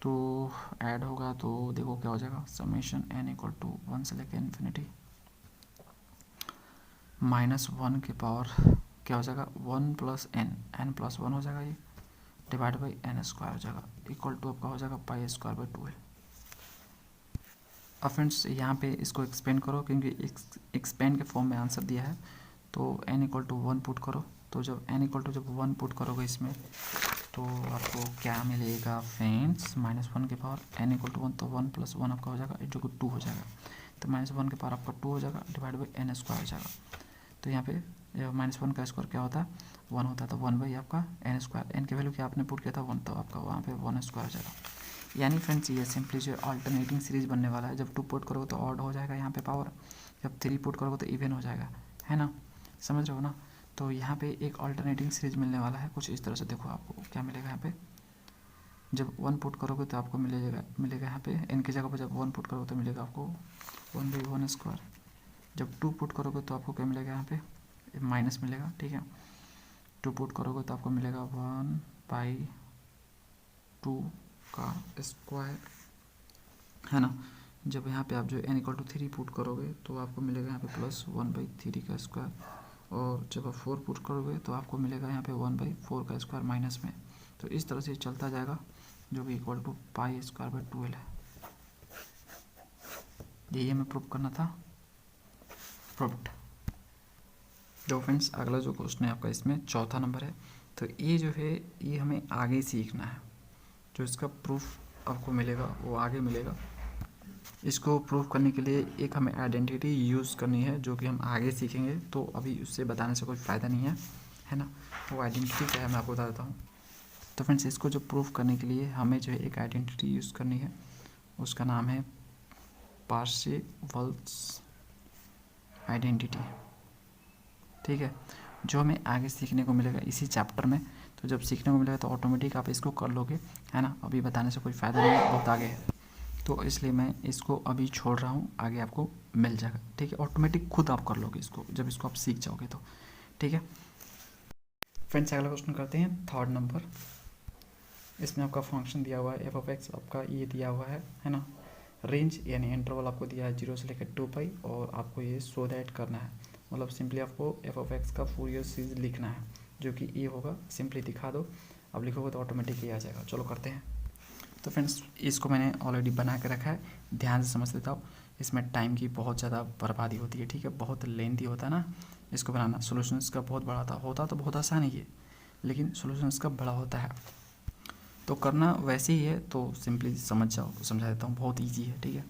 तो ऐड होगा तो देखो क्या हो जाएगा, समेशन n इक्वल टू 1 से लेकर इन्फिनिटी -1 के पावर क्या हो जाएगा 1 प्लस n प्लस 1 हो जाएगा, ये डिवाइड बाई n स्क्वायर हो जाएगा, इक्वल टू आपका हो जाएगा π²/12। अब फ्रेंड्स यहाँ पे इसको एक्सपेंड करो, क्योंकि एक्सपेंड के फॉर्म में आंसर दिया है, तो n इक्वल टू 1 पुट करो। तो जब n इक्वल टू जब 1 पुट करोगे इसमें, तो आपको क्या मिलेगा फ्रेंड्स, -1 के पावर n इक्वल टू 1, तो 1 प्लस 1 आपका हो जाएगा जो कि 2 हो जाएगा, तो -1 के पावर आपका 2 हो जाएगा डिवाइड बाई n स्क्वायर हो जाएगा। तो यहाँ पे -1 का स्क्वायर क्या होता है 1 होता है, तो 1 बाई आपका n स्क्वायर, n की वैल्यू क्या आपने पुट किया था 1, तो आपका वहाँ पे 1 स्क्वायर हो जाएगा। यानी फ्रेंड्स ये सिंपली जो अल्टरनेटिंग सीरीज बनने वाला है, जब 2 पुट करोगे तो ऑड हो जाएगा यहाँ पे पावर, जब 3 पुट करोगे तो इवन हो जाएगा, है ना, समझ रहे हो ना। तो यहाँ पे एक अल्टरनेटिंग सीरीज मिलने वाला है कुछ इस तरह से। देखो आपको क्या मिलेगा यहाँ पे, जब 1 पुट करोगे तो आपको मिलेगा यहाँ पे n की जगह पर जब 1 पुट करोगे तो मिलेगा आपको 1/1 स्क्वायर, जब 2 पुट करोगे तो आपको क्या मिलेगा यहाँ पे माइनस मिलेगा। ठीक है, 2 पुट करोगे तो आपको मिलेगा 1/2 का स्क्वायर, है ना। जब यहाँ पे आप जो n इक्वल टू 3 पुट करोगे तो आपको मिलेगा यहाँ पे प्लस 1/3 का स्क्वायर, और जब आप 4 पुट करोगे तो आपको मिलेगा यहाँ पे 1/4 का स्क्वायर माइनस में। तो इस तरह से चलता जाएगा, जो कि इक्वल टू π²/12 है। यही हमें प्रूव करना था, प्रूव्ड। जो फ्रेंड्स अगला जो क्वेश्चन है आपका इसमें चौथा नंबर है, तो ये जो है ये हमें आगे सीखना है, जो इसका प्रूफ आपको मिलेगा वो आगे मिलेगा। इसको प्रूव करने के लिए एक हमें आइडेंटिटी यूज़ करनी है, जो कि हम आगे सीखेंगे, तो अभी उससे बताने से कोई फ़ायदा नहीं है ना। वो आइडेंटिटी क्या है मैं आपको बता देता हूँ। तो फ्रेंड्स इसको जो प्रूव करने के लिए हमें जो है एक आइडेंटिटी यूज़ करनी है, उसका नाम है पार्सेवल्स आइडेंटिटी। ठीक है, जो हमें आगे सीखने को मिलेगा इसी चैप्टर में, तो जब सीखने को मिलेगा तो ऑटोमेटिक आप इसको कर लोगे, है ना। अभी बताने से कोई फ़ायदा नहीं है, बहुत आगे है, तो इसलिए मैं इसको अभी छोड़ रहा हूँ, आगे आपको मिल जाएगा। ठीक है, ऑटोमेटिक खुद आप कर लोगे इसको, जब इसको आप सीख जाओगे तो। ठीक है फ्रेंड्स, अगला क्वेश्चन करते हैं, थर्ड नंबर। इसमें आपका फंक्शन दिया हुआ है f(x), आपका ये दिया हुआ है ना। रेंज यानी इंटरवल आपको दिया है 0 से लेकर 2π, और आपको ये शो दैट करना है, मतलब सिंपली आपको f(x) का फूरियर सीरीज लिखना है, जो कि ये होगा। सिंपली दिखा दो, अब लिखोगे तो ऑटोमेटिक ये आ जाएगा। चलो करते हैं। तो फ्रेंड्स इसको मैंने ऑलरेडी बना के रखा है, ध्यान से समझ लेता हूँ। इसमें टाइम की बहुत ज़्यादा बर्बादी होती है, ठीक है, बहुत लेंथी होता है ना इसको बनाना। सोल्यूशन इसका बहुत बड़ा होता तो बहुत आसान ही है, लेकिन सोल्यूशन इसका बड़ा होता है, तो करना वैसे ही है। तो सिंपली समझ जाओ, समझा देता हूँ, बहुत ईजी है। ठीक है,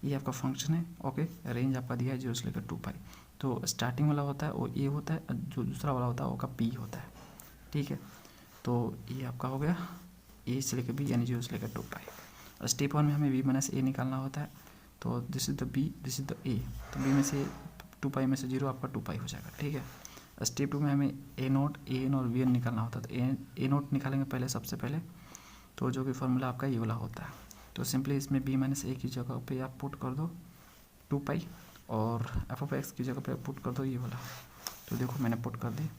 ये आपका फंक्शन है। ओके, रेंज आपका दिया है 0 से लेकर 2π। तो स्टार्टिंग वाला होता है वो ए होता है, जो दूसरा वाला होता है वो का पी होता है, ठीक है। तो ये आपका हो गया ए से लेकर बी यानी 0 से लेकर 2 पाई। स्टेप 1 में हमें बी माइनस ए निकालना होता है, तो this is the B, this is the A, तो बी में से 2 पाई में से 0 आपका 2 पाई हो जाएगा, ठीक है। स्टेप 2 में हमें ए नोट, ए एन और वी एन निकालना होता है, तो ए नोट निकालेंगे पहले सबसे पहले, तो जो कि फॉर्मूला आपका ये वाला होता है। तो सिंपली इसमें बी माइनस ए की जगह पे आप पुट कर दो 2 पाई और एफ ऑफ एक्स की जगह पे पुट कर दो ये वाला। तो देखो मैंने पुट कर दी,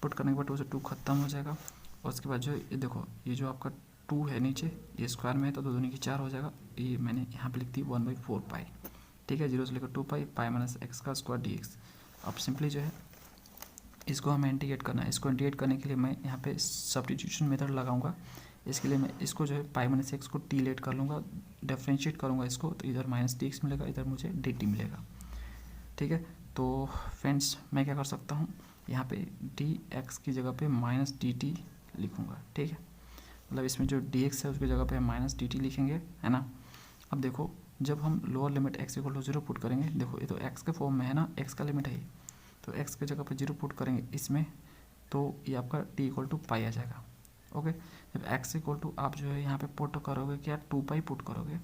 पुट करने के बाद 2 से 2 खत्म हो जाएगा, और उसके बाद जो ये देखो ये जो आपका 2 है नीचे ये स्क्वायर में है तो 2 दूनी की 4 हो जाएगा, ये मैंने यहाँ पे लिख दी 1/4 पाई, ठीक है। 0 से लेकर 2 पाई, पाई माइनस एक्स का स्क्वायर डी एक्स। अब सिंपली जो है इसको हमें इंटीग्रेट करना है, इसको इंटीग्रेट करने के लिए मैं यहाँ पे सब्स्टिट्यूशन मेथड लगाऊंगा। इसके लिए मैं इसको जो है पाई माइनस एक्स को टी लेट कर लूँगा, डिफरेंशिएट करूँगा इसको, तो इधर माइनस डी एक्स मिलेगा, इधर मुझे डी टी मिलेगा, ठीक है। तो फ्रेंड्स मैं क्या कर सकता हूँ, यहाँ पे डी एक्स की जगह पे माइनस डी टी लिखूँगा, ठीक है। मतलब इसमें जो डी एक्स है उसकी जगह पे माइनस डी टी लिखेंगे, है ना। अब देखो जब हम lower limit X equal to 0 put करेंगे, देखो ये तो एक्स के फॉर्म में है ना, एक्स का लिमिट है ये, तो एक्स की जगह पे 0 पुट करेंगे इसमें, तो ये आपका टी इक्वल टू पाई आ जाएगा, ओके। जब एक्स इक्वल टू आप जो है यहाँ पे पुट करोगे क्या 2 पाई पुट करोगे,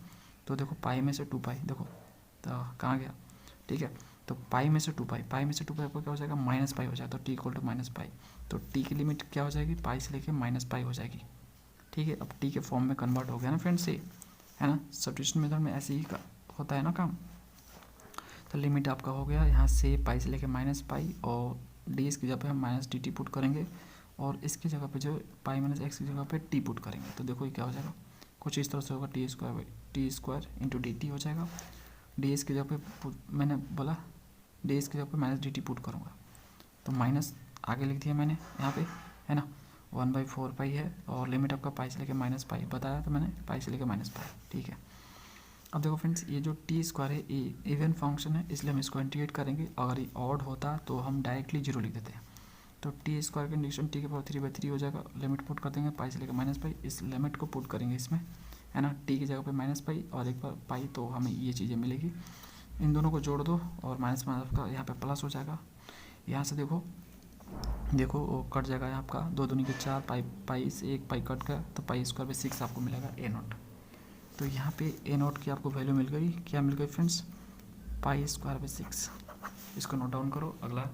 तो देखो पाई में से 2 पाई देखो तो कहाँ गया, ठीक है। तो पाई में से 2 पाई, पाई में से 2 पाई आपको क्या हो जाएगा माइनस पाई हो जाएगा, तो T equal to minus pi, तो टी की लिमिट क्या हो जाएगी पाई से लेके माइनस पाई हो जाएगी, ठीक है। अब टी के फॉर्म में कन्वर्ट हो गया ना फ्रेंड्स, से है ना, सब्स्टिट्यूशन मेथड में ऐसे ही होता है ना काम। तो लिमिट आपका हो गया यहाँ से पाई से लेके माइनस पाई, और डी एस की जगह पे हम माइनस डी टी पुट करेंगे, और इसकी जगह पे जो पाई माइनस एक्स की जगह पे टी पुट करेंगे, तो देखो ये क्या हो जाएगा कुछ इस तरह से होगा, T square into D T हो जाएगा। डी एस की जगह पे मैंने बोला डी एस की जगह पे माइनस डी टी पुट करूँगा, तो माइनस आगे लिख दिया मैंने यहाँ पे, है ना, 1/4 पाई है, और लिमिट आपका पाई से लेके माइनस पाई बताया तो मैंने, पाई से लेके माइनस पाई, ठीक है। अब देखो फ्रेंड्स ये जो टी स्क्वायर है ये इवन फंक्शन है, इसलिए हम इसको इंटीग्रेट करेंगे, अगर ये ऑड होता तो हम डायरेक्टली 0 लिख देते हैं। तो टी स्क्वायर का इंटीग्रेशन टी के पावर 3/3 हो जाएगा, लिमिट पुट कर देंगे पाई से लेकर माइनस पाई, इस लिमिट को पुट करेंगे इसमें, है ना, टी की जगह पे माइनस पाई और एक बार पाई, तो हमें ये चीज़ें मिलेगी। इन दोनों को जोड़ दो और माइनस माइनस का यहाँ पे प्लस हो जाएगा, यहाँ से देखो वो कट जाएगा यहाँ आपका 2 दूनी के 4, पाई से 1 पाई कट गया, तो पाई स्क्वायर पे 6 आपको मिलेगा ए नोट। तो यहाँ पे ए नोट की आपको वैल्यू मिल गई, क्या मिल गई फ्रेंड्स पाई स्क्वायर पे 6। इसको नोट डाउन करो, अगला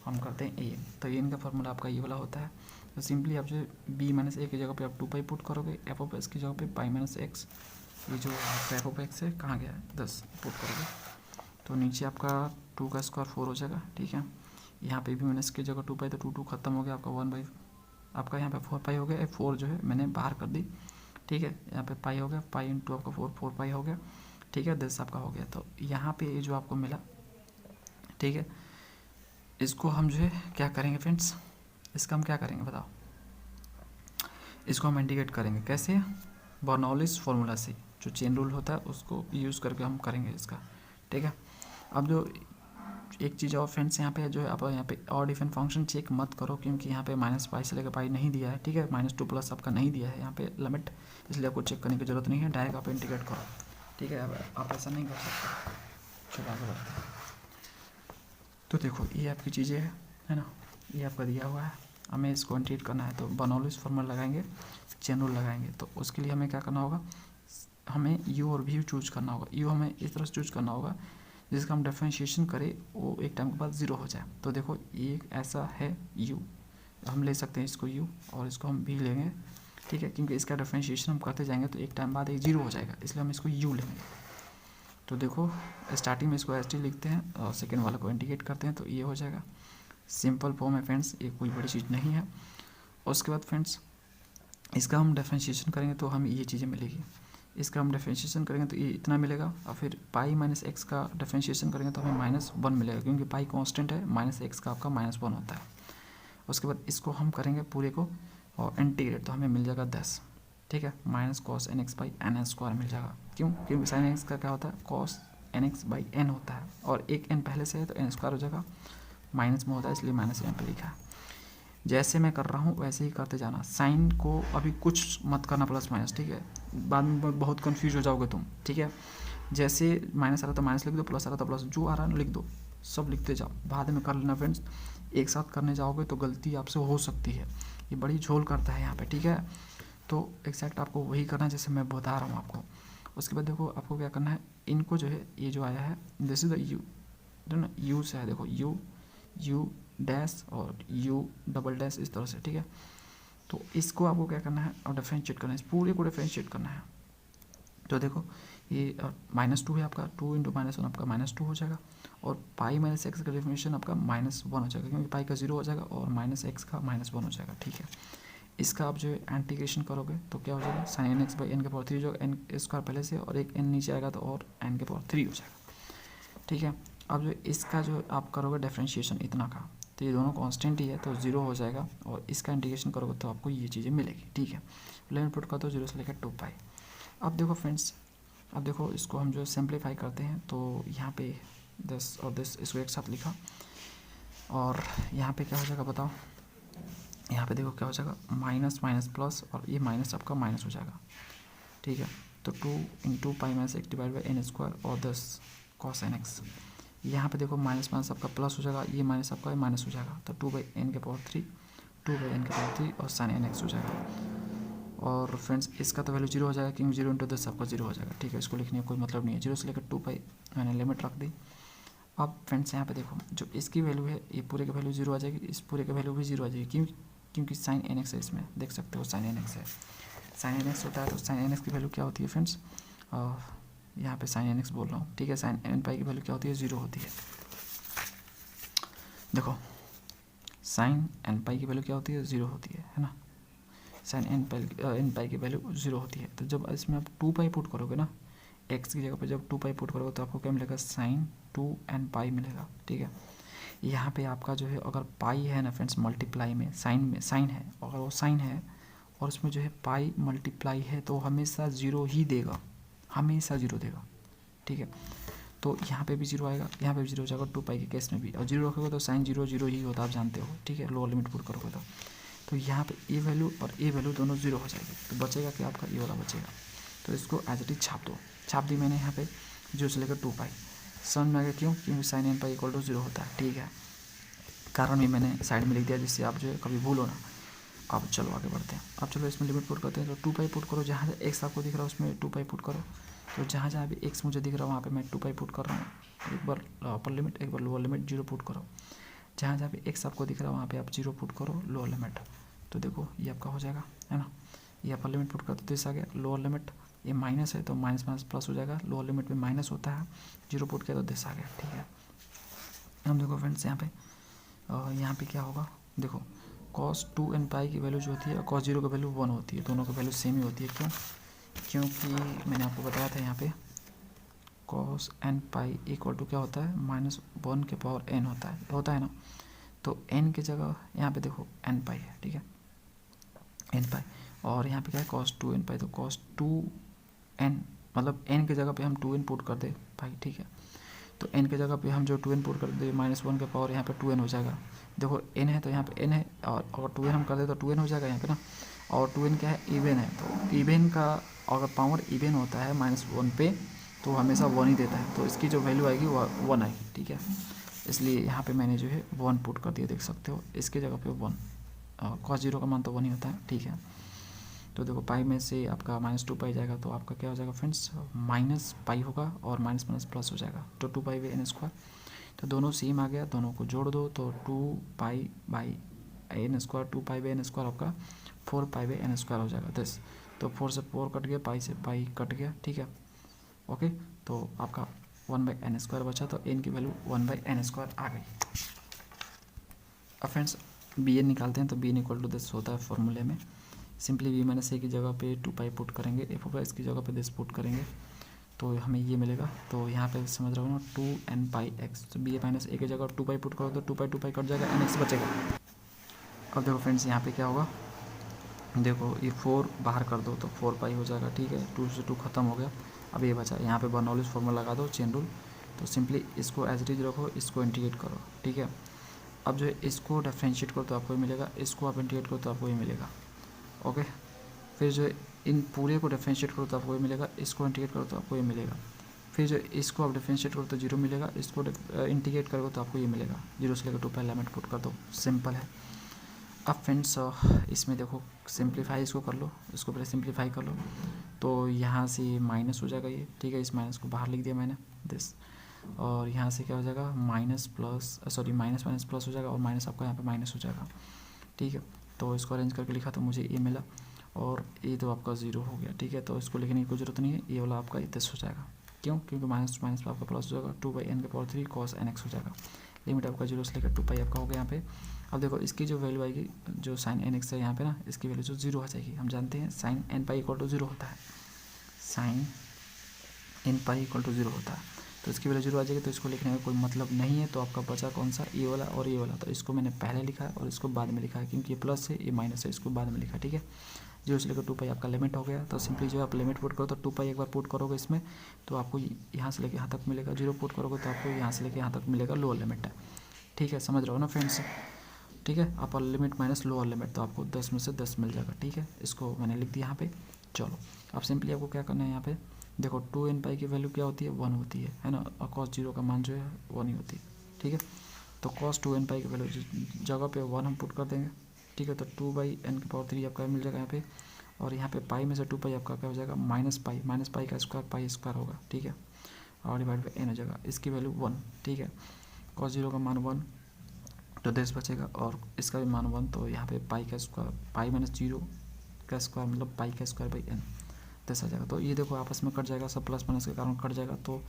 हम करते हैं ए। तो ए का फार्मूला आपका ये वाला होता है, तो सिंपली आप जो बी माइनस ए की जगह पे आप 2 पाई पुट करोगे, एफ ऑफ एक्स की जगह पे पाई माइनस एक्स, ये जो आपका एफ ऑफ एक्स है कहाँ गया 10 पुट करोगे, तो नीचे आपका 2 का स्क्वायर 4 हो जाएगा, ठीक है। यहाँ पे भी माइनस की जगह 2 पाई, तो 2 खत्म हो गया आपका 1/, आपका यहाँ पे 4 पाई हो गया, 4 जो है मैंने बाहर कर दी, ठीक है। यहाँ पे पाई हो गया, पाई इंटू आपका 4 पाई हो गया, ठीक है, 10 आपका हो गया। तो यहाँ पे ये जो आपको मिला, ठीक है, इसको हम जो है क्या करेंगे फ्रेंड्स, इसका हम क्या करेंगे बताओ, इसको हम इंटीग्रेट करेंगे कैसे, बर्नौलीज फार्मूला से, जो चेन रूल होता है उसको यूज़ करके हम करेंगे इसका, ठीक है। अब जो एक चीज़ और फ्रेंड्स यहाँ पे जो है आप यहाँ पे ऑड इवन फंक्शन चेक मत करो, क्योंकि यहाँ पे माइनस पाई से लेकर पाई नहीं दिया है, ठीक है, -2 आपका नहीं दिया है यहाँ पे लिमिट, इसलिए आपको चेक करने की जरूरत नहीं है, डायरेक्ट आप इंटीग्रेट करो, ठीक है। अब आप ऐसा नहीं कर सकते, चलो आगे बढ़ते हैं। तो देखो ये आपकी चीज़ें है ना, ये आपका दिया हुआ है, हमें इसको इंटीग्रेट करना है, तो बर्नौलीज फार्मूला लगाएंगे, चेन रूल लगाएंगे, तो उसके लिए हमें क्या करना होगा, हमें यू और वी चूज करना होगा। यू हमें इस तरह से चूज करना होगा जिसका हम डिफरेंशिएशन करें वो एक टाइम के बाद 0 हो जाए। तो देखो ये ऐसा है u, हम ले सकते हैं इसको u और इसको हम v लेंगे, ठीक है, क्योंकि इसका डिफरेंशिएशन हम करते जाएंगे तो एक टाइम बाद एक 0 हो जाएगा, इसलिए हम इसको u लेंगे। तो देखो स्टार्टिंग में इसको एस टी लिखते हैं और सेकेंड वाला को इंटीग्रेट करते हैं, तो ये हो जाएगा, सिंपल फॉर्म है फ्रेंड्स, ये कोई बड़ी चीज़ नहीं है। उसके बाद फ्रेंड्स इसका हम डिफरेंशिएशन करेंगे तो हमें ये चीज़ें मिलेगी, इसका हम डिफरेंशिएशन करेंगे तो ये इतना मिलेगा, और फिर पाई माइनस एक्स का डिफरेंशिएशन करेंगे तो हमें -1 मिलेगा, क्योंकि पाई कांस्टेंट है, माइनस एक्स का आपका -1 होता है। उसके बाद इसको हम करेंगे पूरे को और इंटीग्रेट, तो हमें मिल जाएगा 10, ठीक है, -cos nx by n square मिल जाएगा। क्यों, क्योंकि साइन एक्स का क्या होता है cos nx बाई एन होता है, और एक n पहले से है तो n स्क्वायर हो जाएगा, माइनस में होता है इसलिए माइनस यहाँ पे लिखा है। जैसे मैं कर रहा हूँ वैसे ही करते जाना, साइन को अभी कुछ मत करना प्लस माइनस, ठीक है, बाद में बहुत कंफ्यूज हो जाओगे तुम, ठीक है। जैसे माइनस आ रहा तो माइनस लिख दो, प्लस आ रहा तो प्लस, जो आ रहा है लिख दो, सब लिखते जाओ, बाद में कर लेना फ्रेंड्स। एक साथ करने जाओगे तो गलती आपसे हो सकती है, ये बड़ी झोल करता है यहाँ पे, ठीक है। तो एग्जैक्ट आपको वही करना है जैसे मैं बता रहा हूँ आपको। उसके बाद देखो आपको क्या करना है, इनको जो है ये जो आया है दिस इज द यू, ना यू से है, देखो यू डैश और यू डबल डैश इस तरह से, ठीक है। तो इसको आपको क्या करना है, और डिफरेंशिएट करना है, इस पूरे को डिफरेंशिएट करना है। तो देखो ये -2 है आपका, 2 × -1 आपका -2 हो जाएगा, और पाई माइनस एक्स का डेफिनेशन आपका -1 हो जाएगा, क्योंकि पाई का 0 हो जाएगा और -x का -1 हो जाएगा, ठीक है। इसका आप जो है इंटीग्रेशन करोगे तो क्या हो जाएगा, sin nx बाई n के पावर 3 जो n स्क्वायर पहले से, और एक n नीचे आएगा तो और n के पावर 3 हो जाएगा, ठीक है। अब जो इसका जो आप करोगे डिफरेंशिएशन इतना का, तो ये दोनों कांस्टेंट ही है तो 0 हो जाएगा, और इसका इंटीग्रेशन करोगे तो आपको ये चीज़ें मिलेगी, ठीक है। लिमिट पुट कर दो 0 से लेकर 2 पाई। अब देखो फ्रेंड्स, अब देखो इसको हम जो सिंप्लीफाई करते हैं तो यहाँ पे 10 और 10 इसको एक साथ लिखा, और यहाँ पे क्या हो जाएगा बताओ, यहाँ पे देखो क्या हो जाएगा, माइनस माइनस प्लस, और ये माइनस आपका माइनस हो जाएगा, ठीक है। तो 2 × पाई माइनस एक डिवाइड बाई n स्क्वायर और 10 cos nx। यहाँ पे देखो माइनस माइनस आपका प्लस हो जाएगा, ये माइनस आपका माइनस हो जाएगा, तो 2/n के पावर 3, 2/n के पावर 3 और sin nx हो जाएगा। और फ्रेंड्स इसका तो वैल्यू 0 हो जाएगा, क्योंकि 0 × 10 आपका 0 हो जाएगा, ठीक है। इसको लिखने का कोई मतलब नहीं है, 0 से लेकर 2 पाई मैंने लिमिट रख दी। अब फ्रेंड्स यहाँ पे देखो जो इसकी वैल्यू है, ये पूरे की वैल्यू 0 आ जाएगी, इस पूरे की वैल्यू भी 0 आ जाएगी, क्योंकि sin nx है, इसमें देख सकते हो sin nx है, sin nx होता है। तो sin nx की वैल्यू क्या होती है फ्रेंड्स, यहाँ पे sin nx बोल रहा हूँ, ठीक है। sin n पाई की वैल्यू क्या होती है, 0 होती है। देखो sin n पाई की वैल्यू क्या होती है, 0 होती है ना। sin n पाई की वैल्यू 0 होती है। तो जब इसमें आप 2 पाई पुट करोगे ना, x की जगह पे जब 2 पाई पुट करोगे तो आपको क्या मिलेगा, sin 2n पाई मिलेगा, ठीक है। यहाँ पे आपका जो है अगर पाई है ना फ्रेंड्स, मल्टीप्लाई में साइन है, अगर वो साइन है और उसमें जो है पाई मल्टीप्लाई है तो हमेशा 0 ही देगा, हमेशा 0 देगा, ठीक है। तो यहाँ पे भी 0 आएगा, यहाँ पे भी 0 हो जाएगा 2 पाई के केस में भी, और 0 रखोगे तो साइन 0 0 ही होता है, आप जानते हो, ठीक है। लोअर लिमिट पुट करोगे तो यहाँ पे ए वैल्यू और ए वैल्यू दोनों 0 हो जाएगी, तो बचेगा क्या आपका, ये वाला बचेगा। तो इसको एज इट इज छाप दो, छाप दी मैंने यहाँ पे 0 से लेकर 2 पाई। समझ में आ गया क्यों, क्योंकि sin n पाई = 0 होता है, ठीक है। कारण भी मैंने साइड में लिख दिया जिससे आप जो है कभी भूलो ना। अब चलो आगे बढ़ते हैं, अब चलो इसमें लिमिट पुट करते हैं। तो 2 पाई पुट करो, जहाँ जहाँ एक्स आपको दिख रहा है उसमें 2 पाई पुट करो, तो जहाँ जहाँ भी एक्स मुझे दिख रहा है वहाँ पे मैं 2 पाई पुट कर रहा हूँ। एक बार अपर लिमिट, एक बार लोअर लिमिट, 0 पुट करो। जहाँ जहाँ भी एक्स आपको दिख रहा है वहाँ पे आप 0 पुट करो, लोअर लिमिट। तो देखो ये आपका हो जाएगा, है ना। ये अपर लिमिट पुट करते दिस आ गया, लोअर लिमिट ये माइनस है तो माइनस माइनस प्लस हो जाएगा, लोअर लिमिट में माइनस होता है, 0 पुट किया तो दिस आ गया, ठीक है। हम देखो फ्रेंड्स यहाँ पे क्या होगा, देखो cos 2n पाई की वैल्यू जो होती है cos 0 की वैल्यू 1 होती है, दोनों की वैल्यू सेम ही होती है। क्यों, क्योंकि मैंने आपको बताया था यहाँ पे cos n पाई = क्या होता है, -1 के पावर n होता है ना। तो n की जगह यहाँ पे देखो n पाई है, ठीक है, n पाई, और यहाँ पे क्या है cos 2n पाई, तो cos 2n मतलब n की जगह पे हम 2n पुट कर दे पाई, ठीक है। तो n की जगह पे हम जो 2n पुट कर दे, -1 के पावर यहाँ पे 2n हो जाएगा। देखो n है तो यहाँ पे n है, और अगर 2n हम कर दे तो 2n हो जाएगा यहाँ पे ना। और 2n क्या है, इवन है, तो इवन का अगर पावर इवन होता है -1 पे तो हमेशा 1 ही देता है, तो इसकी जो वैल्यू आएगी वो 1 आएगी, ठीक है। इसलिए यहाँ पे मैंने जो है 1 पुट कर दिया, देख सकते हो इसके जगह पे 1, cos 0 का मान तो 1 ही होता है, ठीक है। तो देखो पाई में से आपका -2 पाई जाएगा तो आपका क्या हो जाएगा फ्रेंड्स, माइनस पाई होगा और माइनस माइनस प्लस हो जाएगा, तो 2 पाई बाई n स्क्वायर। तो दोनों सेम आ गया, दोनों को जोड़ दो तो 2 pi by n square, 2 pi by n square आपका 4 पाई बाई n स्क्वायर हो जाएगा 10। तो 4 से 4 कट गया, पाई से पाई कट गया, ठीक है, ओके। तो आपका 1/n स्क्वायर बचा, तो n की वैल्यू 1/n स्क्वायर आ गई। अब फ्रेंड्स bn निकालते हैं, तो bn = 10 होता है फॉर्मूले में। सिंपली बी माइनस ए की जगह पे 2 पाई पुट करेंगे, एफ ऑफ एक्स की जगह पे 10 पुट करेंगे तो हमें ये मिलेगा। तो यहाँ पे समझ रहे हो ना, 2n पाई एक्स, तो बी माइनस ए की जगह 2 पाई पुट करो तो 2 पाई कट जाएगा, एन एक्स बचेगा। अब देखो फ्रेंड्स यहाँ पे क्या होगा, देखो ये 4 बाहर कर दो तो 4 पाई हो जाएगा, ठीक है। 2 से 2 खत्म हो गया, अब ये बचा, यहाँ पे बर्नौलिस फॉर्मूला लगा दो, चेन रूल। तो सिंपली इसको एज इट इज रखो, इसको इंटीग्रेट करो, ठीक है। अब जो है इसको डिफरेंशिएट करो तो आपको ही मिलेगा, इसको आप इंटीग्रेट करो तो आपको ही मिलेगा, ओके। फिर जो है इन पूरे को डिफरेंशिएट करो तो आपको ये मिलेगा, इसको इंटीग्रेट करो तो आपको ये मिलेगा। फिर जो इसको आप डिफरेंशिएट करो तो 0 मिलेगा, इसको इंटीग्रेट करोगे तो आपको ये मिलेगा। 0 से लेकर 2 पहले लिमिट पुट कर दो, सिंपल है। अब फ्रेंड्स इसमें देखो सिंप्लीफाई इसको कर लो, इसको पहले सिंप्लीफाई कर लो तो यहाँ से माइनस हो जाएगा ये, ठीक है। इस माइनस को बाहर लिख दिया मैंने दिस, और यहाँ से क्या हो जाएगा minus plus, sorry minus minus plus हो जाएगा, और माइनस आपका यहाँ पे माइनस हो जाएगा, ठीक है। तो इसको अरेंज करके लिखा तो मुझे ये मिला, और ये तो आपका 0 हो गया, ठीक है। तो इसको लिखने की कोई जरूरत नहीं है, ये वाला आपका 10 हो जाएगा। क्यों? क्योंकि माइनस माइनस आपका प्लस हो जाएगा, 2/n⁴ cos nx हो जाएगा। लिमिट आपका 0 से लेकर 2 आपका हो गया यहाँ पे। अब देखो इसकी जो वैल्यू आएगी, जो sin nx है यहाँ पे ना, इसकी वैल्यू जो 0 हो जाएगी। हम जानते हैं sin nπ = 0 होता है, sin nπ = 0 होता है, तो इसकी वैल्यू 0 आ जाएगी। तो इसको लिखने का कोई मतलब नहीं है। तो आपका बचा कौन सा? ये वाला और ये वाला। तो इसको मैंने पहले लिखा है और इसको बाद में लिखा है, क्योंकि ये प्लस है ये माइनस है, इसको बाद में लिखा, ठीक है। 0 से लेकर 2 आपका लिमिट हो गया। तो सिंपली जो आप लिमिट पुट करो तो 2 एक बार पुट करोगे इसमें तो आपको यहाँ से लेकर यहाँ तक मिलेगा। 0 पुट करोगे तो आपको यहाँ से लेकर यहाँ तक मिलेगा, लोअर लिमिट है, ठीक है। समझ रहे हो ना फ्रेंड्स? ठीक है, upper limit minus lower limit, तो आपको 10 में से 10 मिल जाएगा, ठीक है। इसको मैंने लिख दिया यहाँ पे। चलो अब सिंपली आपको क्या करना है, यहाँ पे देखो 2nπ की वैल्यू क्या होती है? 1 होती है ना, और cos 0 का मान जो है 1 ही होती है, ठीक है। तो cos 2nπ की वैल्यू जगह पे 1 हम पुट कर देंगे, ठीक है। तो 2/n⁴ आपका मिल जाएगा यहाँ पे, और यहाँ पे पाई में से 2 आपका क्या हो जाएगा? माइनस पाई का स्क्वायर पाई स्क्वायर होगा, ठीक है, और डिवाइड बाई n हो जाएगा। इसकी वैल्यू 1, ठीक है। cos 0 का मान 1 तो 10 बचेगा, और इसका भी मान 1, तो यहाँ पे पाई का स्क्वायर, पाई माइनस 0 का स्क्वायर मतलब पाई का स्क्वायर बाई n, 10 आ जाएगा। तो ये देखो आपस में कट जाएगा, सब प्लस माइनस के कारण कट जाएगा। तो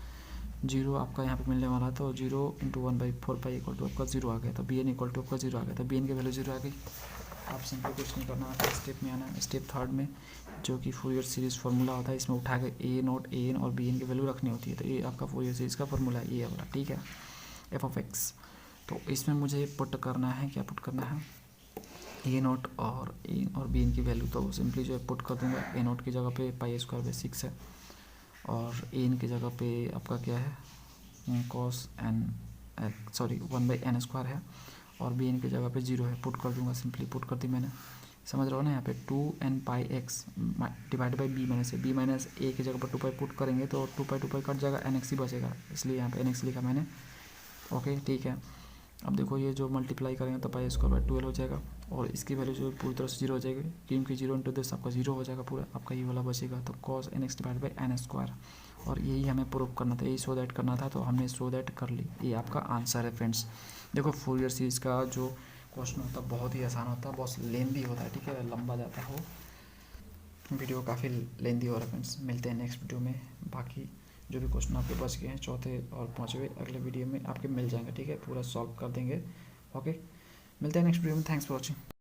0 आपका यहाँ पे मिलने वाला है, तो 0 × 1/4 = आपका 0 आ गया। तो bn = आपका 0 आ गया। तो bn की वैल्यू 0 आ गई। आप सिंपल कुछ नहीं करना, आपका स्टेप में आना है, स्टेप 3 में, जो कि फूरियर सीरीज़ फार्मूला होता है। इसमें उठा के a0 an और bn की वैल्यू रखनी होती है। तो ये आपका फूरियर सीरीज़ का फार्मूला है, ये वाला, ठीक है, f(x). तो इसमें मुझे पुट करना है, क्या पुट करना है? a0 और an और bn की वैल्यू। तो सिंपली जो है पुट कर दूंगा। a0 की जगह पे π² / 6 है, और an की जगह पे आपका क्या है? cos n, सॉरी 1/n² है, और bn की जगह पे 0 है। पुट कर दूंगा, सिंपली पुट कर दी मैंने। समझ रहे हो ना? यहाँ पे 2nπx divide by b minus a की जगह पर 2 पुट करेंगे तो 2 कट जाएगा, nx ही बचेगा, इसलिए यहाँ पे nx लिखा मैंने, ओके, ठीक है। अब देखो ये जो मल्टीप्लाई करेंगे तो π² / 12 हो जाएगा, और इसकी वैल्यू जो पूरी तरह से 0 हो जाएगी, क्योंकि 0 × 10 आपका 0 हो जाएगा पूरा, आपका ये वाला बचेगा। तो cos nx divide by n², और यही हमें प्रूव करना था, यही शो दैट करना था, तो हमने शो दैट कर ली। ये आपका आंसर है फ्रेंड्स। देखो फूरियर सीरीज़ का जो क्वेश्चन होता है बहुत ही आसान होता है, बहुत लेंदी होता है, ठीक है, लंबा जाता हो। वीडियो काफ़ी लेंदी हो रहा है फ्रेंड्स। मिलते हैं नेक्स्ट वीडियो में। बाकी जो भी क्वेश्चन आपके बच गए हैं, चौथे और पाँचवें, अगले वीडियो में आपके मिल जाएंगे, ठीक है, पूरा सॉल्व कर देंगे, ओके। मिलते हैं नेक्स्ट वीडियो में। Thanks for watching.